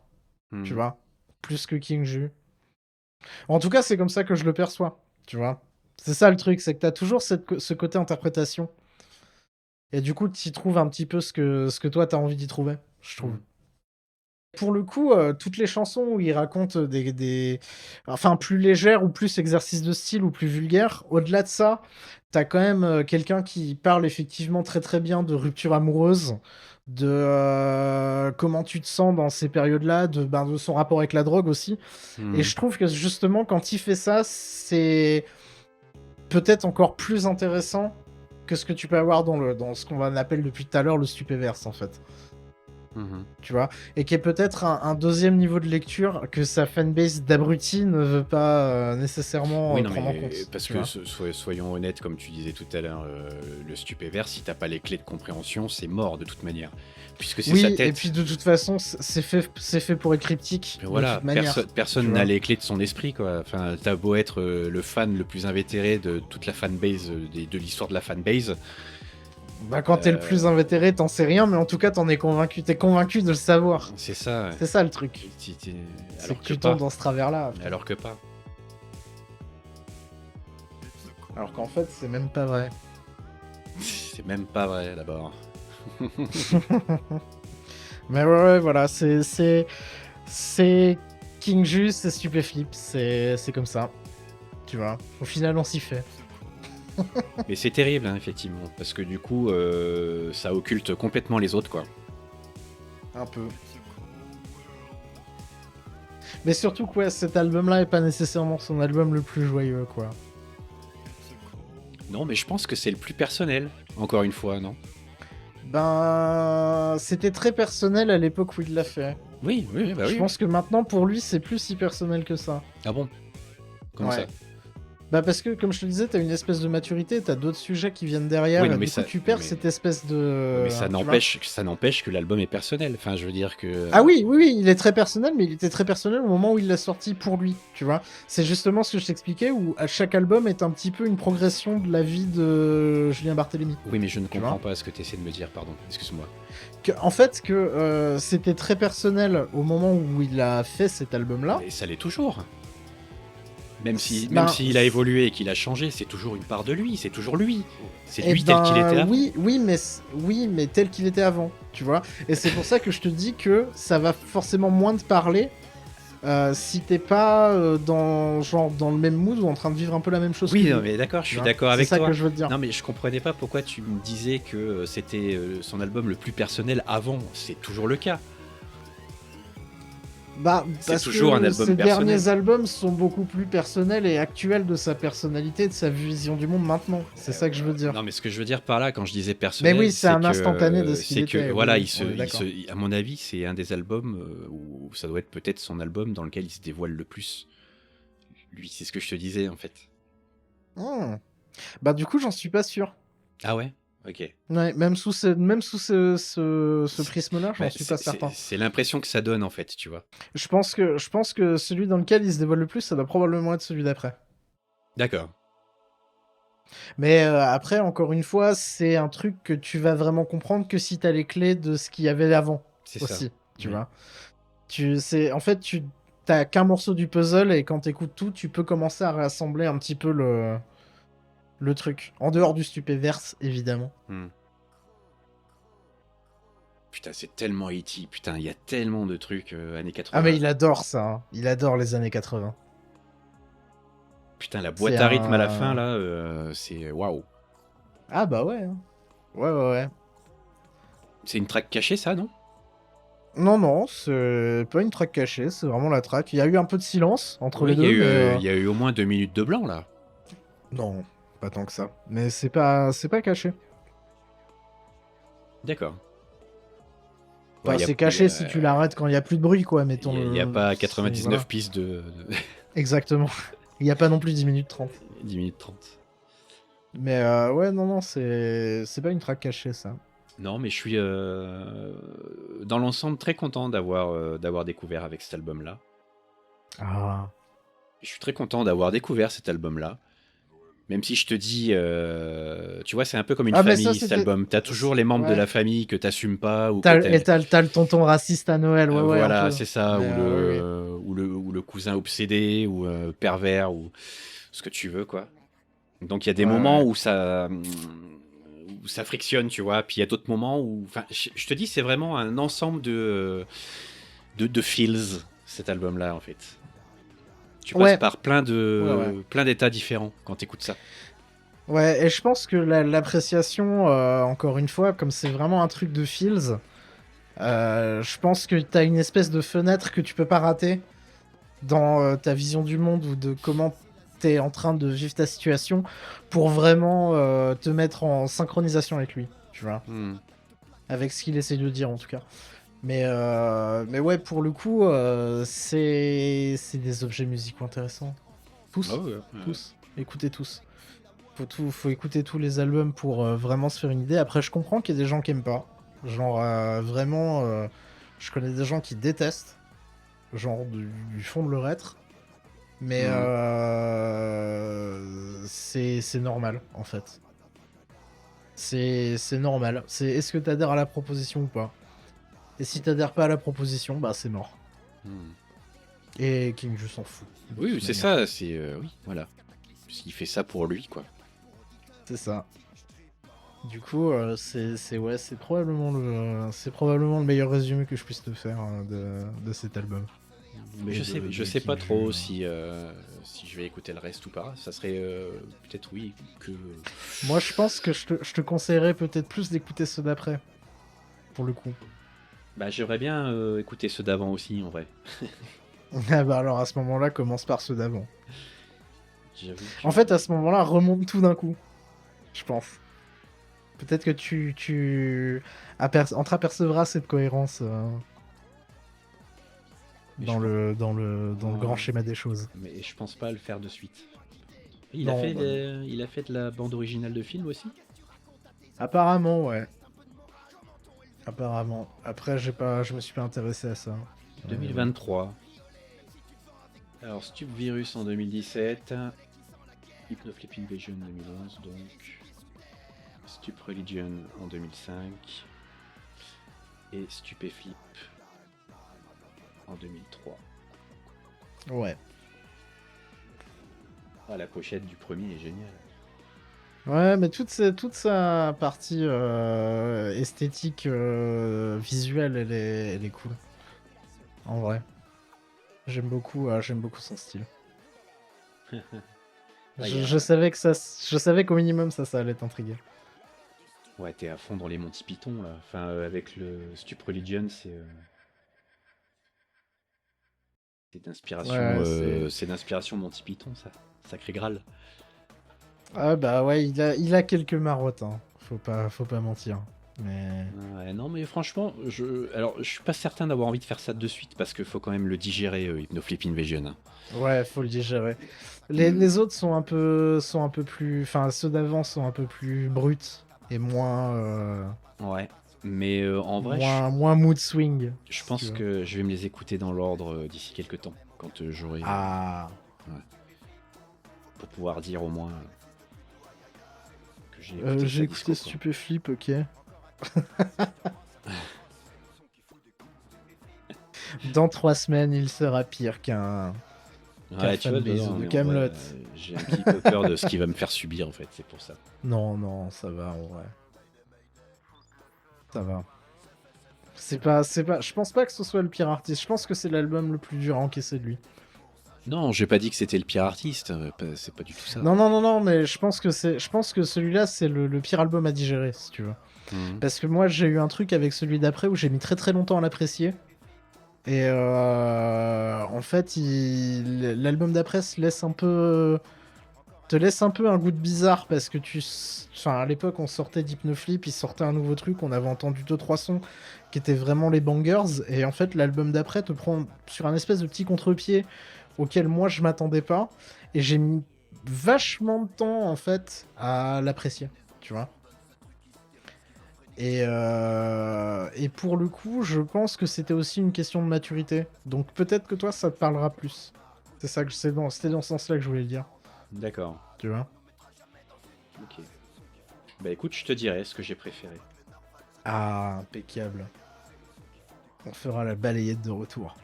Tu vois. Plus que King Ju. En tout cas, c'est comme ça que je le perçois. Tu vois. C'est ça le truc, c'est que t'as toujours ce côté interprétation. Et du coup, t'y trouves un petit peu ce que toi t'as envie d'y trouver, je trouve. Pour le coup, toutes les chansons où il raconte enfin, plus légères ou plus exercices de style ou plus vulgaires, au-delà de ça, t'as quand même quelqu'un qui parle effectivement très très bien de rupture amoureuse, de comment tu te sens dans ces périodes-là, de son rapport avec la drogue aussi. Et je trouve que justement, quand il fait ça, c'est peut-être encore plus intéressant que ce que tu peux avoir dans ce qu'on appelle depuis tout à l'heure le Stupéverse, en fait. Tu vois, et qui est peut-être un deuxième niveau de lecture que sa fanbase d'abrutis ne veut pas nécessairement Oui, non, prendre en mais compte. parce tu que vois. soyons honnêtes, comme tu disais tout à l'heure, le Stupéverse, si t'as pas les clés de compréhension, c'est mort de toute manière. Puisque c'est sa Oui, tête. et puis de toute façon, c'est fait pour être cryptique. Mais voilà, de toute manière, personne tu n'a vois. les clés de son esprit, quoi. Enfin, t'as beau être le fan le plus invétéré de toute la fanbase, de l'histoire de la fanbase. Bah, quand t'es le plus invétéré, t'en sais rien, mais en tout cas, t'en es convaincu. T'es convaincu de le savoir. C'est ça. C'est ça le truc. C'est Alors que que tu pas. tombes dans ce travers-là. Alors que pas. Alors qu'en fait, c'est même pas vrai. C'est même pas vrai d'abord. Mais ouais, voilà, c'est King Juice, c'est Stupéflip, c'est comme ça. Tu vois, au final, on s'y fait. Mais c'est terrible, hein, effectivement, parce que du coup, ça occulte complètement les autres, quoi. Un peu. Mais surtout que ouais, cet album-là est pas nécessairement son album le plus joyeux, quoi. Non, mais je pense que c'est le plus personnel, encore une fois, non? Ben, c'était très personnel à l'époque où il l'a fait. Oui, oui, bah Je oui. pense que maintenant, pour lui, c'est plus si personnel que ça. Ah bon? Comme Ouais. ça. Bah parce que, comme je te disais, t'as une espèce de maturité, t'as d'autres sujets qui viennent derrière, Oui, non, et mais du coup, ça- tu perds mais- cette espèce de... Mais ça tu vois. n'empêche que l'album est personnel. Enfin, je veux dire que. Ah oui, oui, oui, il est très personnel, mais il était très personnel au moment où il l'a sorti pour lui, tu vois. C'est justement ce que je t'expliquais, où à chaque album est un petit peu une progression de la vie de Julien Barthélémy. Oui, mais je ne Tu comprends vois pas ce que tu essaies de me dire, pardon. Excuse-moi. En fait, c'était très personnel au moment où il a fait cet album-là. Et ça l'est toujours. Même si, Ben, même s'il a évolué et qu'il a changé, c'est toujours une part de lui. C'est toujours lui. C'est Eh lui tel qu'il ben, était avant. oui, mais tel qu'il était avant, tu vois. Et c'est pour ça que je te dis que ça va forcément moins te parler si t'es pas dans le même mood ou en train de vivre un peu la même chose. Oui, que non, lui, mais d'accord, je tu suis vois. d'accord avec C'est toi. ça que je veux te dire. Non, mais je comprenais pas pourquoi tu me disais que c'était son album le plus personnel avant. C'est toujours le cas. Bah, C'est parce toujours que un album ces personnel. derniers albums sont beaucoup plus personnels et actuels de sa personnalité, de sa vision du monde maintenant. C'est ça que je veux dire. Non, mais ce que je veux dire par là, quand je disais personnel, Mais oui, c'est un que- instantané de ce qu'il c'est que, était, voilà, oui, on est d'accord. à mon avis, c'est un des albums où ça doit être peut-être son album dans lequel il se dévoile le plus. Lui, c'est ce que je te disais en fait. Hmm. Bah du coup, j'en suis pas sûr. Ah ouais. Ok. Ouais, même sous ce prisme-là, j'en Bah, suis pas certain. c'est l'impression que ça donne en fait, tu vois. Je pense que celui dans lequel il se dévoile le plus, ça doit probablement être celui d'après. D'accord. Mais après, encore une fois, c'est un truc que tu vas vraiment comprendre que si t'as les clés de ce qu'il y avait avant C'est aussi, ça. tu Oui. vois. En fait, tu t'as qu'un morceau du puzzle et quand t'écoutes tout, tu peux commencer à réassembler un petit peu le truc. En dehors du stupéverse, évidemment. Hmm. Putain, c'est tellement E.T. Putain, il y a tellement de trucs années 80. Ah mais il adore ça, hein. Il adore les années 80. Putain, la boîte C'est à rythme à la un- fin là, c'est waouh. Ah bah ouais. Hein. Ouais. C'est une track cachée ça, non? Non, c'est pas une track cachée, c'est vraiment la track. Il y a eu un peu de silence entre Oui, les deux, mais... il y a eu au moins 2 minutes de blanc là. Non, pas tant que ça. Mais c'est pas caché. D'accord. Enfin, Ouais, y a- c'est caché y a- si tu l'arrêtes quand il y a plus de bruit, quoi, mettons. Il n'y a pas 99 voilà. pistes de Exactement. Il y a pas non plus 10 minutes 30. 10 minutes 30. Mais ouais, non, c'est pas une track cachée, ça. Non, mais je suis dans l'ensemble très content d'avoir découvert avec cet album-là. Ah. Je suis très content d'avoir découvert cet album-là. Même si je te dis, tu vois, c'est un peu comme une Ah, mais famille ça, cet c'était- album. T'as toujours les membres de Ouais. la famille que t'assumes pas ou T'as que t'aimes. t'as le tonton raciste à Noël, ouais, ouais. un Voilà, peu. c'est ça, Mais, ou le cousin obsédé, ou pervers, ou ce que tu veux, quoi. Donc il y a des Ouais, moments ouais. où ça frictionne, tu vois. Puis il y a d'autres moments où, enfin, je te dis, c'est vraiment un ensemble de feels, cet album-là, en fait. Tu passes Ouais. par plein Ouais. plein d'états différents quand t'écoutes ça. Ouais, et je pense que l'appréciation, encore une fois, comme c'est vraiment un truc de feels, je pense que t'as une espèce de fenêtre que tu peux pas rater dans ta vision du monde ou de comment t'es en train de vivre ta situation pour vraiment te mettre en synchronisation avec lui, tu vois, avec ce qu'il essaie de dire en tout cas. Mais ouais, pour le coup, c'est des objets musicaux intéressants. Tous. Ah ouais, ouais. Tous. Écoutez tous. Faut écouter tous les albums pour vraiment se faire une idée. Après, je comprends qu'il y a des gens qui aiment pas. Genre, vraiment, je connais des gens qui détestent. Genre, du fond de leur être. Mais c'est normal, en fait. C'est normal. Est-ce que t'adhères à la proposition ou pas? Et si t'adhères pas à la proposition, bah c'est mort. Et King Ju s'en fout. de Oui, toute c'est manière. ça, c'est oui, voilà. Parce qu'il fait ça pour lui, quoi. C'est ça. Du coup, c'est probablement le meilleur résumé que je puisse te faire de cet album. Mais je sais pas trop si je vais écouter le reste ou pas. Ça serait peut-être oui que. Moi, je pense que je te conseillerais peut-être plus d'écouter ceux d'après, pour le coup. Bah j'aimerais bien écouter ceux d'avant aussi en vrai. Ah bah alors à ce moment-là, commence par ceux d'avant. J'avoue que- En fait, à ce moment-là, remonte tout d'un coup, je pense. Peut-être que tu entreapercevras cette cohérence Mais dans je le Ouais. grand schéma des choses. Mais je pense pas le faire de suite. Non, bah Il a fait de la bande originale de film aussi. Apparemment, ouais. Apparemment. Après, je me suis pas intéressé à ça. 2023. Alors Stup Virus en 2017. Hypnoflip Invasion 2011 donc. Stup Religion en 2005. Et Stupéflip en 2003. Ouais. Ah, la pochette du premier est géniale. Ouais, mais toute sa partie esthétique, visuelle, elle est cool. En vrai. J'aime beaucoup son style. Je savais qu'au minimum ça allait t'intriguer. Ouais, t'es à fond dans les Monty Python là. Enfin, avec le Stup Religion, c'est d'inspiration, Ouais, c'est d'inspiration Monty Python, ça. Sacré Graal. Ah bah ouais, il a quelques marottes, hein. Faut pas mentir. Mais Ouais, non, mais franchement, alors, je suis pas certain d'avoir envie de faire ça de suite parce qu'il faut quand même le digérer, Hypnoflip Invasion. Hein. ouais, faut le digérer. Les autres sont un peu plus, enfin ceux d'avant sont un peu plus bruts et Ouais, mais en vrai, moins mood swing. je si tu pense veux. que je vais me les écouter dans l'ordre d'ici quelques temps, quand j'aurai Ah. pour pouvoir dire au moins que j'ai écouté J'ai sa écouté disco, quoi. Stupéflip, ok. Dans 3 semaines, il sera pire qu'un Ouais, tu vois, fanbase non, de mais en Kaamelott. vrai, j'ai un petit peu peur de ce qu'il va me faire subir en fait, c'est pour ça. Non, ça va en vrai. Ça va. Je pense pas que ce soit le pire artiste. Je pense que c'est l'album le plus dur à encaisser de lui. Non, j'ai pas dit que c'était le pire artiste, c'est pas du tout ça. Non, mais je pense que celui-là, c'est le pire album à digérer, si tu veux. Mhm. Parce que moi, j'ai eu un truc avec celui d'après où j'ai mis très très longtemps à l'apprécier. Et en fait, l'album d'après te laisse un peu un goût de bizarre parce que à l'époque, on sortait d'Hypnoflip, il sortait un nouveau truc, on avait entendu 2-3 sons qui étaient vraiment les bangers. Et en fait, l'album d'après te prend sur un espèce de petit contre-pied auquel moi je m'attendais pas. Et j'ai mis vachement de temps en fait à l'apprécier, tu vois. Et pour le coup, je pense que c'était aussi une question de maturité. Donc peut-être que toi, ça te parlera plus. C'était dans ce sens-là que je voulais le dire, D'accord, tu vois. ok. Bah écoute, je te dirai ce que j'ai préféré. Ah, impeccable. On fera la balayette de retour.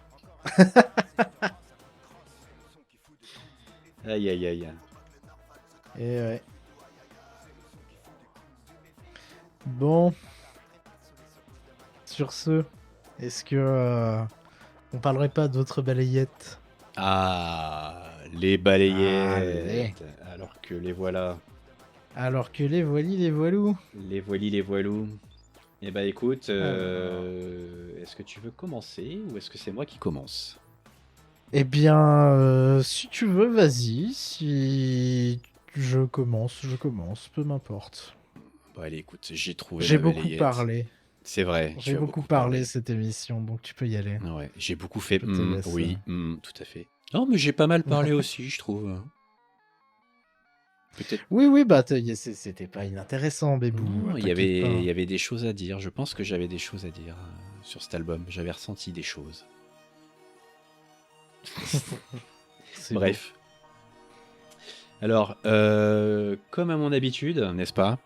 Aïe aïe aïe. Et ouais. Bon. Sur ce, est-ce que on parlerait pas d'autres balayettes? Ah, les balayettes. Alors que les voilà. Alors que les voilous. Les voilis, les voilous. Eh bah écoute, est-ce que tu veux commencer ou est-ce que c'est moi qui commence? Eh bien, si tu veux, vas-y. Si je commence, peu m'importe. Bon allez, écoute, j'ai trouvé J'ai ma beaucoup balayette. parlé. C'est vrai. tu J'ai as beaucoup parlé cette émission, donc tu peux y aller. Ouais, j'ai beaucoup fait. Je te laisse. Oui, tout à fait. Non, mais j'ai pas mal parlé aussi, je trouve. Peut-être. Oui, bah c'était pas inintéressant, Bébou. Non, il t'inquiète pas. y avait des choses à dire. Je pense que j'avais des choses à dire sur cet album. J'avais ressenti des choses. C'est Bref. Alors, comme à mon habitude, n'est-ce pas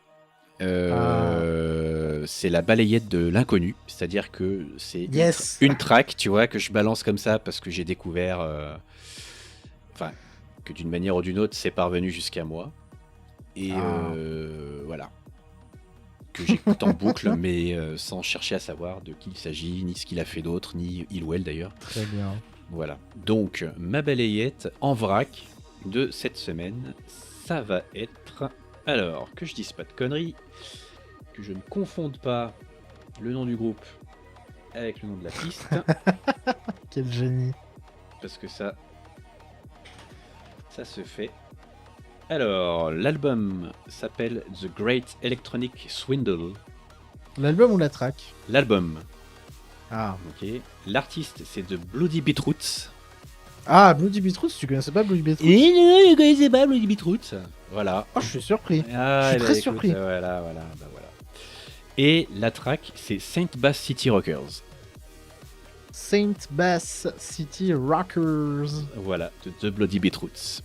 c'est la balayette de l'inconnu. C'est-à-dire que c'est Yes. une track, tu vois, que je balance comme ça parce que j'ai découvert... Enfin, que d'une manière ou d'une autre, c'est parvenu jusqu'à moi. Et voilà. que j'écoute en boucle, mais sans chercher à savoir de qui il s'agit, ni ce qu'il a fait d'autre, ni il ou elle d'ailleurs. Très bien. Voilà. Donc, ma balayette en vrac de cette semaine, ça va être... Alors, que je dise pas de conneries, que je ne confonde pas le nom du groupe avec le nom de la piste, Quel génie. parce que ça se fait. Alors, l'album s'appelle The Great Electronic Swindle. L'album ou la track? L'album, Ah. ok. L'artiste, c'est The Bloody Beetroots. Ah, Bloody Beetroots, tu connaissais pas Bloody Beetroots? Et non, je connaissais pas Bloody Beetroots. Voilà. Oh, je suis surpris. Ah, Je suis eh ben, très écoute, surpris. Voilà, bah voilà. Et la track, c'est Saint Bass City Rockers. Saint Bass City Rockers. Voilà, de The Bloody Beetroots.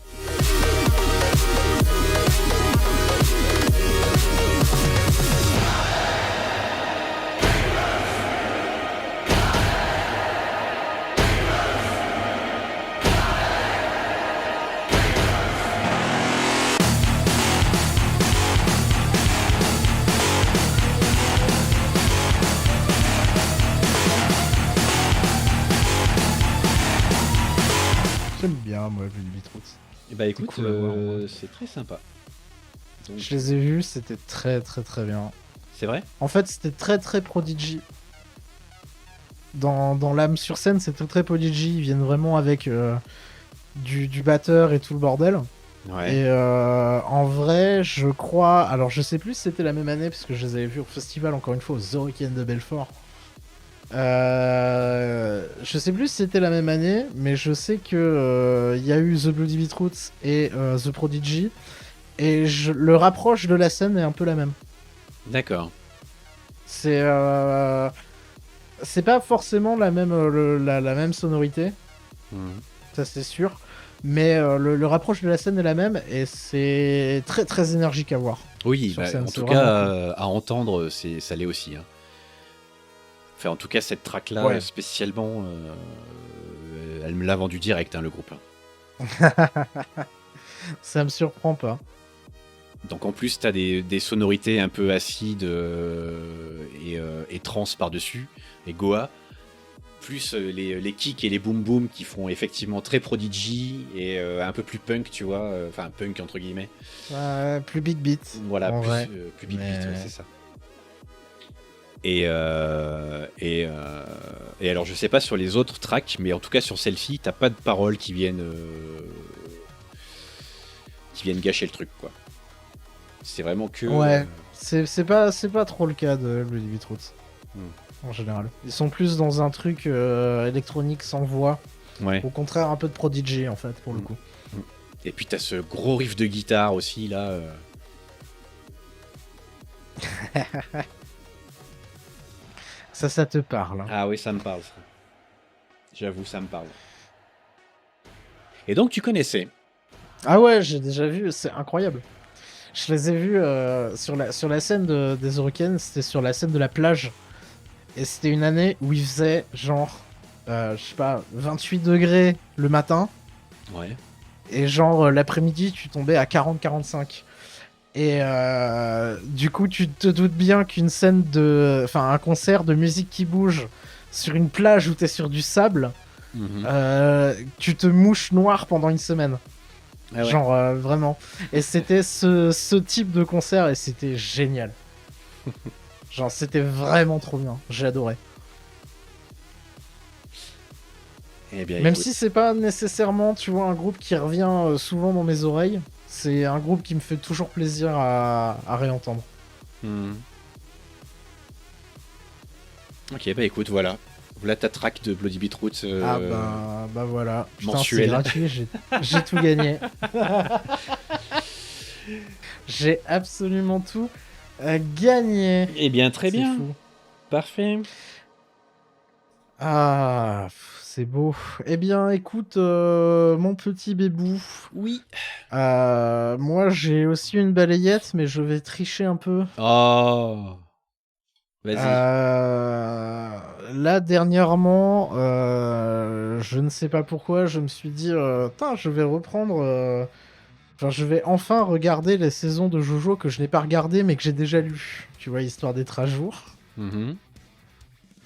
J'aime bien, moi, Bloody Beetroots. Et bah écoute, cool à voir, ouais. c'est très sympa. Donc, Je les ai vus, c'était très très très bien. c'est vrai? En fait, c'était très très Prodigy. Dans l'âme sur scène, c'était très Prodigy. Ils viennent vraiment avec du batteur et tout le bordel. Ouais. Et en vrai, je crois. Alors, je sais plus si c'était la même année, parce que je les avais vus au festival, encore une fois, aux Hurricanes de Belfort. Je sais plus si c'était la même année, mais je sais que il y a eu The Bloody Beetroots et The Prodigy. Et le rapproche de la scène est un peu la même. D'accord. C'est pas forcément la même, la même sonorité, Mhm. ça c'est sûr. Mais le rapproche de la scène est la même et c'est très très énergique à voir. Oui, Sur bah, scène, en c'est tout vraiment cas, cool. à entendre, ça l'est aussi. Hein. Enfin, en tout cas, cette track-là, Ouais. spécialement, elle me l'a vendu direct, hein, le groupe. Hein. Ça me surprend pas. Donc en plus, t'as des sonorités un peu acides et trans par-dessus, et Goa, plus les kicks et les boom boom qui font effectivement très Prodigy et un peu plus punk, tu vois, enfin punk entre guillemets. Plus big beat. Voilà, en vrai. plus big Mais- beat, ouais, c'est ça. Et alors, je sais pas sur les autres tracks, mais en tout cas sur celle-ci, t'as pas de paroles qui viennent gâcher le truc, quoi. C'est vraiment que. Ouais, c'est pas trop le cas de Bloody Beetroots. En général. Ils sont plus dans un truc électronique sans voix. Ouais. Au contraire, un peu de Prodigy en fait, pour le coup. Et puis t'as ce gros riff de guitare aussi, là. Ça te parle. Hein. Ah oui, ça me parle, ça. J'avoue, ça me parle. Et donc, tu connaissais. Ah ouais, j'ai déjà vu, c'est incroyable. Je les ai vus sur la scène des Hurricanes, c'était sur la scène de la plage. Et c'était une année où il faisait genre, je sais pas, 28 degrés le matin. Ouais. Et genre l'après-midi, tu tombais à 40-45. Et du coup, tu te doutes bien qu'une scène enfin, un concert de musique qui bouge sur une plage où t'es sur du sable, tu te mouches noir pendant une semaine. Ah ouais. Genre vraiment. Et c'était ce type de concert et c'était génial. Genre c'était vraiment trop bien. J'ai adoré. Eh bien, Même écoute. si c'est pas nécessairement, tu vois, un groupe qui revient souvent dans mes oreilles, c'est un groupe qui me fait toujours plaisir à réentendre. Mhm. Ok, bah écoute, voilà. Voilà ta track de Bloody Beetroots. Ah bah voilà. Putain, c'est mensuel. gratuit, j'ai tout gagné. J'ai absolument tout gagné. Eh bien, très C'est bien. fou. Parfait. Ah, c'est beau. Eh bien, écoute, mon petit bébou. Oui. Moi, j'ai aussi une balayette, mais je vais tricher un peu. Oh. Vas-y. Là, dernièrement, je ne sais pas pourquoi, je me suis dit, tain, je vais reprendre. Enfin, je vais enfin regarder les saisons de Jojo que je n'ai pas regardées, mais que j'ai déjà lues. tu vois, histoire d'être à jour. Mhm.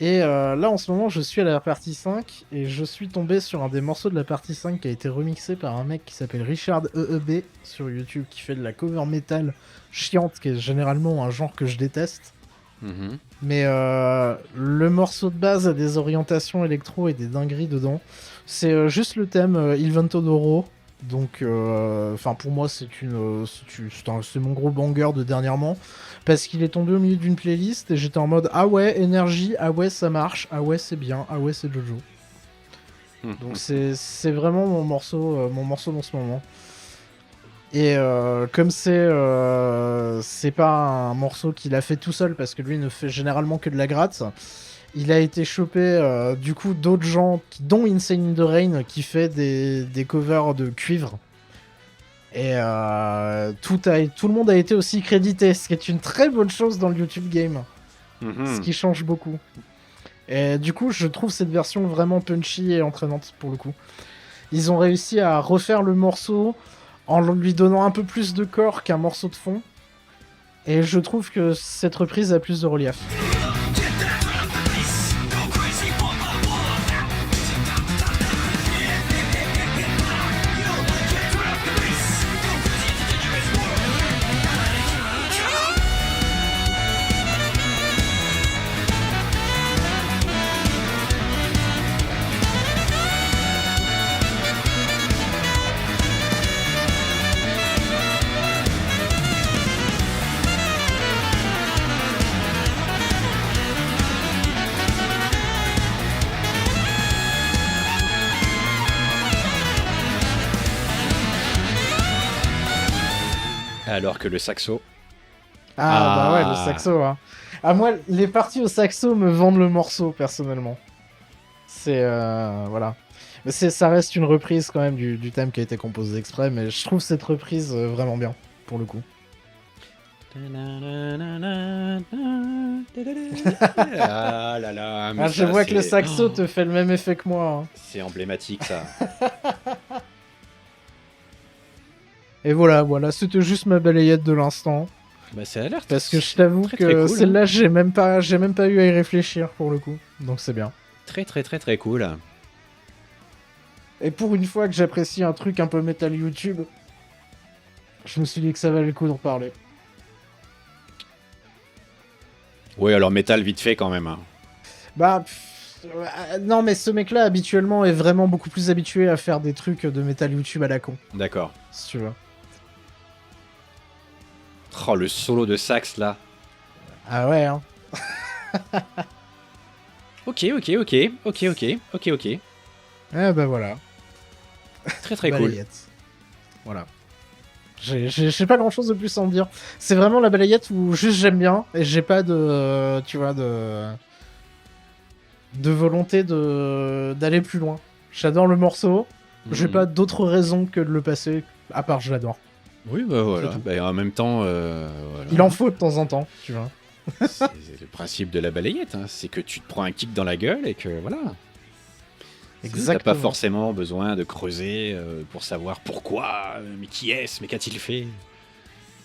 Et là, en ce moment, je suis à la partie 5 et je suis tombé sur un des morceaux de la partie 5 qui a été remixé par un mec qui s'appelle Richard EEB sur YouTube, qui fait de la cover metal chiante, qui est généralement un genre que je déteste. Mhm. Mais le morceau de base a des orientations électro et des dingueries dedans. C'est juste le thème Il Vento d'Oro. Donc, pour moi, c'est mon gros banger de dernièrement. Parce qu'il est tombé au milieu d'une playlist et j'étais en mode ah ouais, énergie, ah ouais, ça marche, ah ouais, c'est bien, ah ouais, c'est Jojo. Donc, c'est vraiment mon morceau dans ce moment. Et comme c'est pas un morceau qu'il a fait tout seul, parce que lui ne fait généralement que de la gratte, il a été chopé du coup d'autres gens, dont Insane in the Rain, qui fait des covers de cuivre. Et tout le monde a été aussi crédité, ce qui est une très bonne chose dans le YouTube game. Ce qui change beaucoup. Et du coup, je trouve cette version vraiment punchy et entraînante pour le coup. Ils ont réussi à refaire le morceau en lui donnant un peu plus de corps qu'un morceau de fond. Et je trouve que cette reprise a plus de relief. Alors que le saxo. Bah ouais, le saxo. Hein. Ah, moi, les parties au saxo me vendent le morceau, personnellement. C'est. Voilà. Mais ça reste une reprise quand même du thème qui a été composé exprès, mais je trouve cette reprise vraiment bien, pour le coup. Ah là là. Mais je vois que le saxo te fait le même effet que moi. Hein. C'est emblématique, ça. Et voilà, c'était juste ma balayette de l'instant. Bah, ça a l'air. Parce que je t'avoue que cool, celle-là, j'ai même pas eu à y réfléchir pour le coup. Donc c'est bien. Très cool. Et pour une fois que j'apprécie un truc un peu métal YouTube, je me suis dit que ça valait le coup d'en parler. Ouais, alors métal vite fait quand même. Hein. Bah. Non, mais ce mec-là, habituellement, est vraiment beaucoup plus habitué à faire des trucs de métal YouTube à la con. D'accord. Si tu veux. Oh, le solo de sax là. Ah ouais, hein. Ok. Ah bah voilà. Très cool. Balayette. Voilà. J'ai pas grand chose de plus à en dire. C'est vraiment la balayette où juste j'aime bien et j'ai pas de. Tu vois, de volonté d'aller plus loin. J'adore le morceau. J'ai pas d'autre raison que de le passer, à part je l'adore. Oui, bah voilà. Bah, en même temps. Voilà. Il en faut de temps en temps, tu vois. C'est le principe de la balayette, hein. C'est que tu te prends un kick dans la gueule et que voilà. Exactement. T'as pas forcément besoin de creuser pour savoir pourquoi, mais qui est-ce, mais qu'a-t-il fait,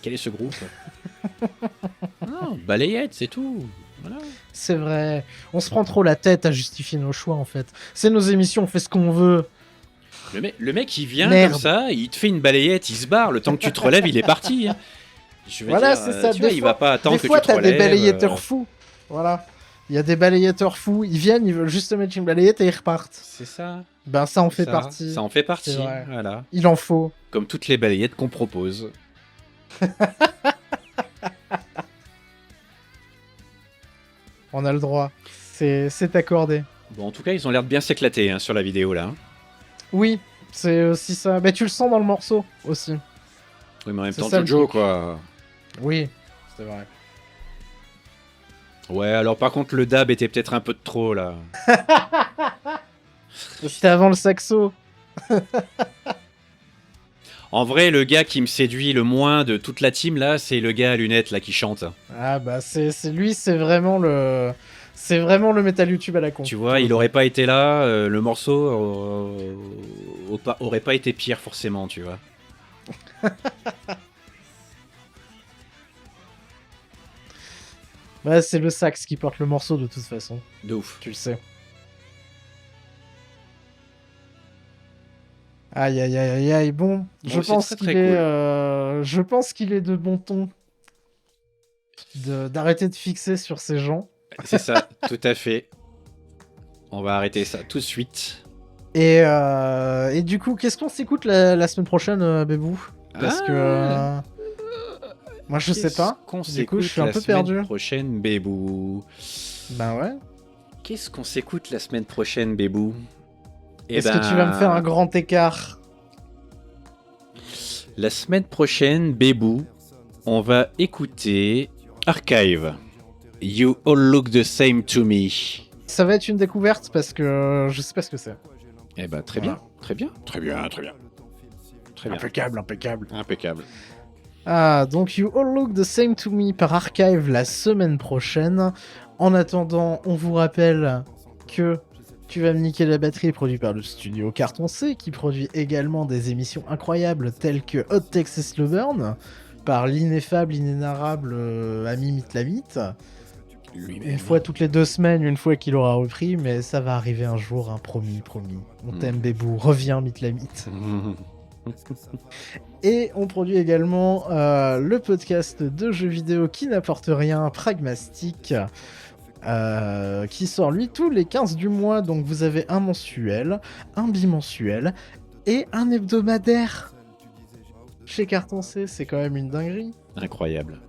quel est ce groupe. Non, balayette, c'est tout. Voilà. C'est vrai. On se prend trop la tête à justifier nos choix en fait. C'est nos émissions, on fait ce qu'on veut. Le mec il vient Merde. comme ça, il te fait une balayette, il se barre, le temps que tu te relèves, il est parti. Hein. Je veux Voilà, dire, c'est ça. tu vois, il va pas attendre que tu te Des fois, t'as relèves. des balayetteurs fous. Voilà. Il y a des balayetteurs fous. Ils viennent, ils veulent juste te mettre une balayette et ils repartent. C'est ça. Ben, ça en fait partie. Ça en fait partie, C'est vrai. voilà. Il en faut. Comme toutes les balayettes qu'on propose. On a le droit. C'est accordé. Bon, en tout cas, ils ont l'air de bien s'éclater hein, sur la vidéo là. Oui, c'est aussi ça. Mais tu le sens dans le morceau aussi. Oui, mais en même C'est temps, ça, le Jojo truc. quoi. Oui, c'est vrai. Ouais, alors par contre, le dab était peut-être un peu de trop là. C'était avant le saxo. En vrai, le gars qui me séduit le moins de toute la team là, c'est le gars à lunettes là qui chante. Ah bah c'est lui, c'est vraiment le métal YouTube à la con. Tu vois, il aurait pas été là, le morceau aurait pas été pire forcément, tu vois. Bah, c'est le sax qui porte le morceau de toute façon, De ouf. tu le sais. Aïe aïe aïe aïe aïe, bon, je Bon, c'est pense très, qu'il très est, cool. je pense qu'il est de bon ton d'arrêter de fixer sur ces gens. C'est ça, tout à fait. On va arrêter ça tout de suite. Et du coup, qu'est-ce qu'on s'écoute la semaine prochaine, Bébou? Parce que moi je sais pas. Qu'on Du coup, je suis un la peu semaine perdu. prochaine, Bébou. Ben ouais. Qu'est-ce qu'on s'écoute la semaine prochaine, Bébou? Est-ce que tu vas me faire un grand écart? La semaine prochaine, Bébou, on va écouter Archive. You all look the same to me. Ça va être une découverte parce que je sais pas ce que c'est. Eh ben, très bien, très bien, très bien, très bien. Très bien. Impeccable, impeccable. Impeccable. Ah, donc You All Look the Same to Me par Archive la semaine prochaine. En attendant, on vous rappelle que Tu vas me niquer la batterie est produit par le studio Carton C, qui produit également des émissions incroyables telles que Hot Texas Slow Burn, par l'ineffable, inénarrable ami Mytlamite. Une fois toutes les 2 semaines, une fois qu'il aura repris, mais ça va arriver un jour, hein, promis, promis. On t'aime, Bébou, reviens Mytlamite. Et on produit également le podcast de jeux vidéo qui n'apporte rien, Pragmastic, qui sort lui tous les 15 du mois. Donc vous avez un mensuel, un bimensuel et un hebdomadaire chez Carton C. C'est quand même une dinguerie. Incroyable.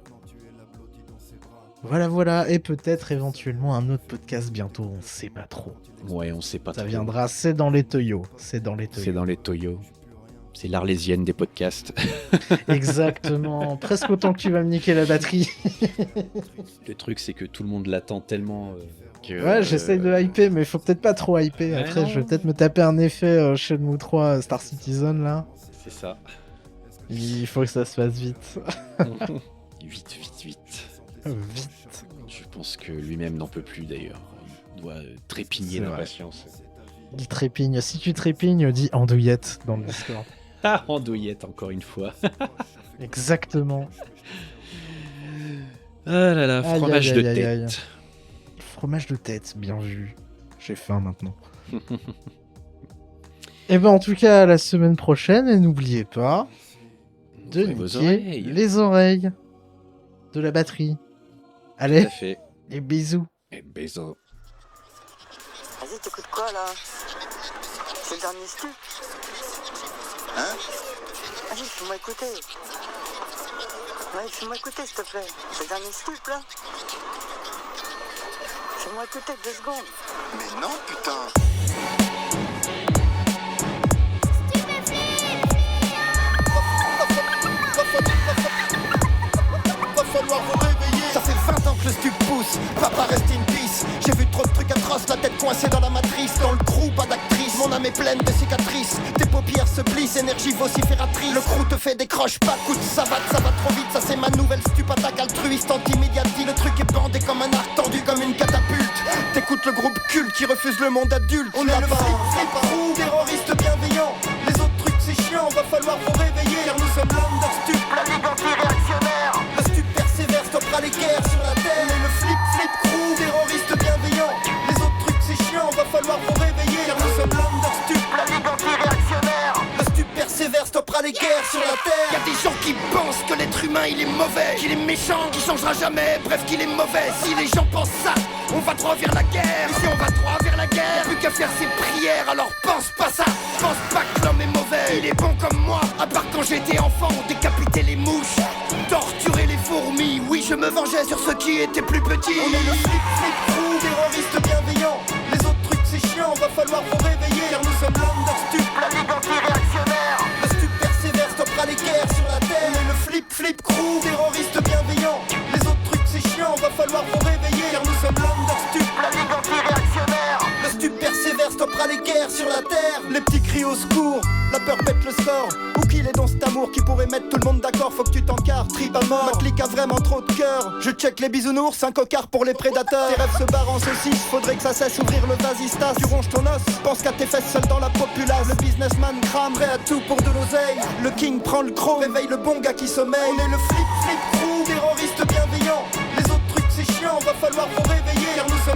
Voilà, voilà. Et peut-être éventuellement un autre podcast bientôt, on sait pas trop. Ouais, on sait pas Ça trop. viendra, c'est dans les tuyaux. C'est dans les tuyaux. C'est dans les toyos. C'est l'Arlésienne des podcasts. Exactement. Presque autant que tu vas me niquer la batterie. Le truc, c'est que tout le monde l'attend tellement que... Ouais, j'essaye de hyper, mais faut peut-être pas trop hyper. Ouais, Après, non. je vais peut-être me taper un effet Shenmue 3 Star Citizen, là. C'est ça. Il faut que ça se fasse vite. Vite, vite, vite. Vite. Je pense que lui-même n'en peut plus, d'ailleurs. Il doit trépigner C'est vrai. d'impatience. Il trépigne. Si tu trépignes, dis andouillette dans le Discord. Ah, andouillette, encore une fois. Exactement. Ah là là, Aïe, fromage aïe, de aïe, tête. aïe, aïe. Fromage de tête, bien vu. J'ai faim maintenant. Et ben en tout cas, à la semaine prochaine, et n'oubliez pas de Ouvrez vos niquer oreilles. les oreilles de la batterie. Tout Allez, à fait. et bisous. Et bisous. Vas-y, t'écoutes quoi là? C'est le dernier stup? Hein? Vas-y, fais-moi écouter. Ouais, fais-moi écouter s'il te plaît. C'est le dernier stup là? Fais-moi écouter 2 secondes. Mais non, putain. Va falloir vous réveiller. Ça fait 20 ans que le stup pousse, papa reste in peace. J'ai vu trop de trucs atroces, la tête coincée dans la matrice. Dans le crew, pas d'actrice, mon âme est pleine de cicatrices. Tes paupières se plissent, énergie vocifératrice. Le crew te fait des croches, pas de coups de savate, ça va trop vite. Ça c'est ma nouvelle stup, attaque altruiste, anti-médiatie. Le truc est bandé comme un arc, tendu comme une catapulte. T'écoutes le groupe culte qui refuse le monde adulte. On est le flip crew, terroriste bienveillant. Les autres trucs c'est chiant, va falloir vous réveiller. Car nous sommes l'understup, la ligue anti-réactionnaire. Le stup persévère, stoppera les guerres sur la terre. On est le flip crew, terroriste bienveillant. Les autres trucs c'est chiant, va falloir vous réveiller. Car nous sommes l'understup, la ligue anti-réactionnaire. Le stup persévère, stoppera les guerres sur la terre. Y'a des gens qui pensent que l'être humain il est mauvais, qu'il est méchant, qu'il changera jamais, bref qu'il est mauvais. Si les gens pensent ça, on va droit vers la guerre. Et si on va droit vers la guerre, plus qu'à faire ses prières, alors pense pas ça. Pense pas que l'homme est mauvais, il est bon comme moi. À part quand j'étais enfant, on décapitait les mouches, torturer les fourmis. Oui, je me vengeais sur ceux qui étaient plus petits. On est le flip crew, terroriste bienveillant. Les autres trucs c'est chiant, va falloir vous réveiller. Car nous sommes l'understup, la ligue anti-réactionnaire. Le stup persévère, stoppera les guerres sur la terre. On est le flip crew, terroriste bienveillant. Les autres trucs c'est chiant, va falloir vous réveiller. Car nous sommes l'understup, la ligue anti-réactionnaire. Le stup persévère, stoppera les guerres sur la terre. Les petits cris au secours, la peur pète le score. Où qu'il est dans cet amour qui pourrait mettre tout le monde d'accord. Faut que tu t'encarres, trip à mort. Ma clique a vraiment trop de cœur. Je check les bisounours, un cocard pour les prédateurs. Tes rêves se barrent en saucisse, faudrait que ça cesse ouvrir le vasistas. Tu ronges ton os, pense qu'à tes fesses seul dans la populace. Le businessman crame, prêt à tout pour de l'oseille. Le king prend le croc, réveille le bon gars qui sommeille. On est le flip crew, terroriste bienveillant. Les autres trucs c'est chiant, va falloir vous réveiller, car nous sommes